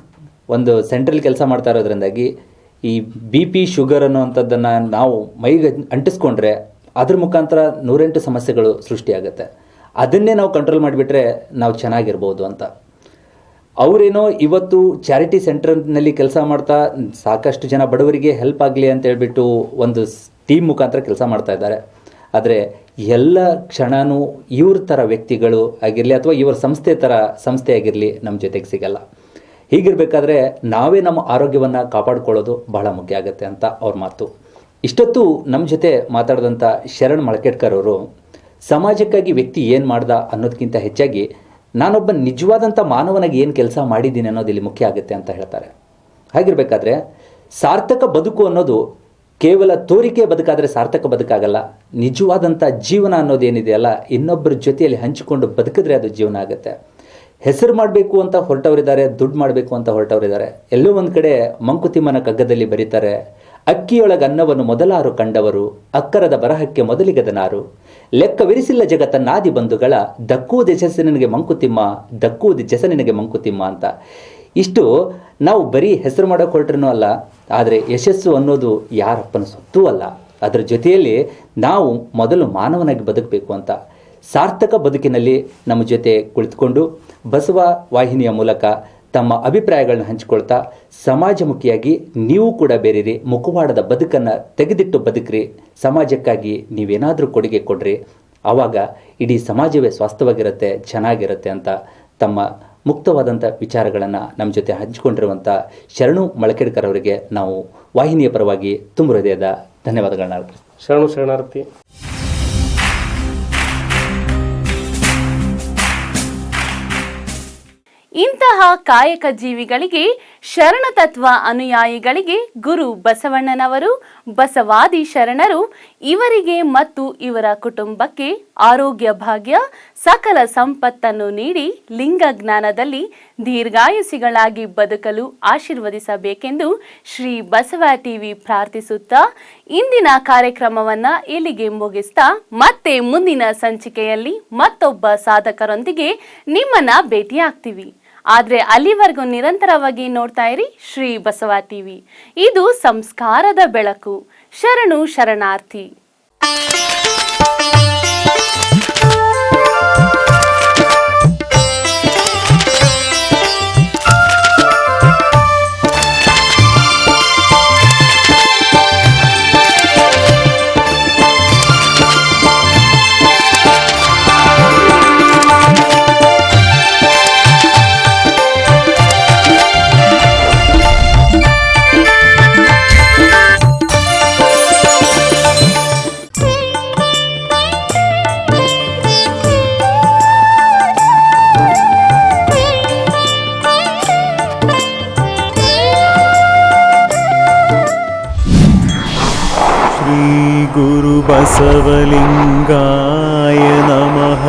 ಒಂದು ಸೆಂಟ್ರಲ್ಲಿ ಕೆಲಸ ಮಾಡ್ತಾ ಇರೋದ್ರಿಂದಾಗಿ ಈ BP ಶುಗರ್ ಅನ್ನೋವಂಥದ್ದನ್ನು ನಾವು ಮೈಗೆ ಅಂಟಿಸ್ಕೊಂಡ್ರೆ ಅದ್ರ ಮುಖಾಂತರ 108 ಸಮಸ್ಯೆಗಳು ಸೃಷ್ಟಿಯಾಗುತ್ತೆ. ಅದನ್ನೇ ನಾವು ಕಂಟ್ರೋಲ್ ಮಾಡಿಬಿಟ್ರೆ ನಾವು ಚೆನ್ನಾಗಿರ್ಬೋದು ಅಂತ. ಅವರೇನೋ ಇವತ್ತು ಚಾರಿಟಿ ಸೆಂಟರ್ನಲ್ಲಿ ಕೆಲಸ ಮಾಡ್ತಾ ಸಾಕಷ್ಟು ಜನ ಬಡವರಿಗೆ ಹೆಲ್ಪ್ ಆಗಲಿ ಅಂತ ಹೇಳ್ಬಿಟ್ಟು ಒಂದು ಟೀಮ್ ಮುಖಾಂತರ ಕೆಲಸ ಮಾಡ್ತಾ ಇದ್ದಾರೆ. ಆದರೆ ಎಲ್ಲ ಕ್ಷಣನೂ ಇವ್ರ ಥರ ವ್ಯಕ್ತಿಗಳು ಆಗಿರಲಿ ಅಥವಾ ಇವ್ರ ಸಂಸ್ಥೆ ಆಗಿರಲಿ ನಮ್ಮ ಜೊತೆಗೆ ಸಿಗಲ್ಲ. ಹೀಗಿರಬೇಕಾದ್ರೆ ನಾವೇ ನಮ್ಮ ಆರೋಗ್ಯವನ್ನು ಕಾಪಾಡ್ಕೊಳ್ಳೋದು ಬಹಳ ಮುಖ್ಯ ಆಗುತ್ತೆ ಅಂತ ಅವ್ರ ಮಾತು. ಇಷ್ಟೊತ್ತು ನಮ್ಮ ಜೊತೆ ಮಾತಾಡಿದಂಥ ಶರಣ್ ಮಳಕೇಡ್ಕರ್ ಅವರು ಸಮಾಜಕ್ಕಾಗಿ ವ್ಯಕ್ತಿ ಏನು ಮಾಡ್ದ ಅನ್ನೋದಕ್ಕಿಂತ ಹೆಚ್ಚಾಗಿ ನಾನೊಬ್ಬ ನಿಜವಾದಂಥ ಮಾನವನಾಗಿ ಏನು ಕೆಲಸ ಮಾಡಿದ್ದೀನಿ ಅನ್ನೋದು ಇಲ್ಲಿ ಮುಖ್ಯ ಆಗುತ್ತೆ ಅಂತ ಹೇಳ್ತಾರೆ. ಹಾಗಿರ್ಬೇಕಾದ್ರೆ ಸಾರ್ಥಕ ಬದುಕು ಅನ್ನೋದು ಕೇವಲ ತೋರಿಕೆ ಬದುಕಾದರೆ ಸಾರ್ಥಕ ಬದುಕಾಗಲ್ಲ. ನಿಜವಾದಂಥ ಜೀವನ ಅನ್ನೋದೇನಿದೆಯಲ್ಲ, ಇನ್ನೊಬ್ಬರ ಜೊತೆಯಲ್ಲಿ ಹಂಚಿಕೊಂಡು ಬದುಕಿದ್ರೆ ಅದು ಜೀವನ ಆಗುತ್ತೆ. ಹೆಸರು ಮಾಡಬೇಕು ಅಂತ ಹೊರಟವರಿದ್ದಾರೆ, ದುಡ್ಡು ಮಾಡಬೇಕು ಅಂತ ಹೊರಟವರಿದ್ದಾರೆ. ಎಲ್ಲೋ ಒಂದು ಕಡೆ ಮಂಕುತಿಮ್ಮನ ಕಗ್ಗದಲ್ಲಿ ಬರೀತಾರೆ, ಅಕ್ಕಿಯೊಳಗ ಅನ್ನವನ್ನು ಮೊದಲಾರು ಕಂಡವರು, ಅಕ್ಕರದ ಬರಹಕ್ಕೆ ಮೊದಲಿಗದ ನಾರು, ಲೆಕ್ಕವಿರಿಸಿಲ್ಲ ಜಗತ್ತನ್ನಾದಿ ಬಂಧುಗಳ, ದಕ್ಕುವುದು ಯಶಸ್ಸು ನಿನಗೆ ಮಂಕುತಿಮ್ಮ, ದಕ್ಕುವುದು ಜಸ ನಿನಗೆ ಮಂಕುತಿಮ್ಮ ಅಂತ. ಇಷ್ಟು ನಾವು ಬರೀ ಹೆಸರು ಮಾಡೋಕೆ ಹೊರಟ್ರೂ ಅಲ್ಲ, ಆದರೆ ಯಶಸ್ಸು ಅನ್ನೋದು ಯಾರಪ್ಪನ ಸೊತ್ತೂ ಅಲ್ಲ. ಅದರ ಜೊತೆಯಲ್ಲಿ ನಾವು ಮೊದಲು ಮಾನವನಾಗಿ ಬದುಕಬೇಕು ಅಂತ ಸಾರ್ಥಕ ಬದುಕಿನಲ್ಲಿ ನಮ್ಮ ಜೊತೆ ಕುಳಿತುಕೊಂಡು ಬಸವ ವಾಹಿನಿಯ ಮೂಲಕ ತಮ್ಮ ಅಭಿಪ್ರಾಯಗಳನ್ನ ಹಂಚಿಕೊಳ್ತಾ ಸಮಾಜಮುಖಿಯಾಗಿ ನೀವು ಕೂಡ ಬೇರಿರಿ, ಮುಖವಾಡದ ಬದುಕನ್ನು ತೆಗೆದಿಟ್ಟು ಬದುಕ್ರಿ, ಸಮಾಜಕ್ಕಾಗಿ ನೀವೇನಾದರೂ ಕೊಡುಗೆ ಕೊಡ್ರಿ, ಆವಾಗ ಇಡೀ ಸಮಾಜವೇ ಸ್ವಾಸ್ಥ್ಯವಾಗಿರುತ್ತೆ, ಚೆನ್ನಾಗಿರುತ್ತೆ ಅಂತ ತಮ್ಮ ಮುಕ್ತವಾದಂಥ ವಿಚಾರಗಳನ್ನು ನಮ್ಮ ಜೊತೆ ಹಂಚಿಕೊಂಡಿರುವಂಥ ಶರಣು ಮಳಕೇಡ್ಕರ್ ಅವರಿಗೆ ನಾವು ವಾಹಿನಿಯ ಪರವಾಗಿ ತುಂಬ ಹೃದಯದ ಧನ್ಯವಾದಗಳನ್ನ ಅರ್ಪಿಸ್ತೀವಿ. ಶರಣಾರ್ಥಿ. ಇಂತಹ ಕಾಯಕ ಜೀವಿಗಳಿಗೆ, ಶರಣ ತತ್ವ ಅನುಯಾಯಿಗಳಿಗೆ ಗುರು ಬಸವಣ್ಣನವರು, ಬಸವಾದಿ ಶರಣರು ಇವರಿಗೆ ಮತ್ತು ಇವರ ಕುಟುಂಬಕ್ಕೆ ಆರೋಗ್ಯ ಭಾಗ್ಯ, ಸಕಲ ಸಂಪತ್ತನ್ನು ನೀಡಿ ಲಿಂಗ ಜ್ಞಾನದಲ್ಲಿ ದೀರ್ಘಾಯುಸಿಗಳಾಗಿ ಬದುಕಲು ಆಶೀರ್ವದಿಸಬೇಕೆಂದು ಶ್ರೀ ಬಸವ ಟಿವಿ ಪ್ರಾರ್ಥಿಸುತ್ತಾ ಇಂದಿನ ಕಾರ್ಯಕ್ರಮವನ್ನ ಇಲ್ಲಿಗೆ ಮುಗಿಸ್ತಾ ಮತ್ತೆ ಮುಂದಿನ ಸಂಚಿಕೆಯಲ್ಲಿ ಮತ್ತೊಬ್ಬ ಸಾಧಕರೊಂದಿಗೆ ನಿಮ್ಮನ್ನ ಭೇಟಿಯಾಗ್ತೀವಿ. ಆದ್ರೆ ಅಲ್ಲಿವರೆಗೂ ನಿರಂತರವಾಗಿ ನೋಡ್ತಾ ಇರಿ ಶ್ರೀ ಬಸವ ಟಿವಿ. ಇದು ಸಂಸ್ಕಾರದ ಬೆಳಕು. ಶರಣು ಶರಣಾರ್ಥಿ. गुरुबसवलिङ्गाय नमः।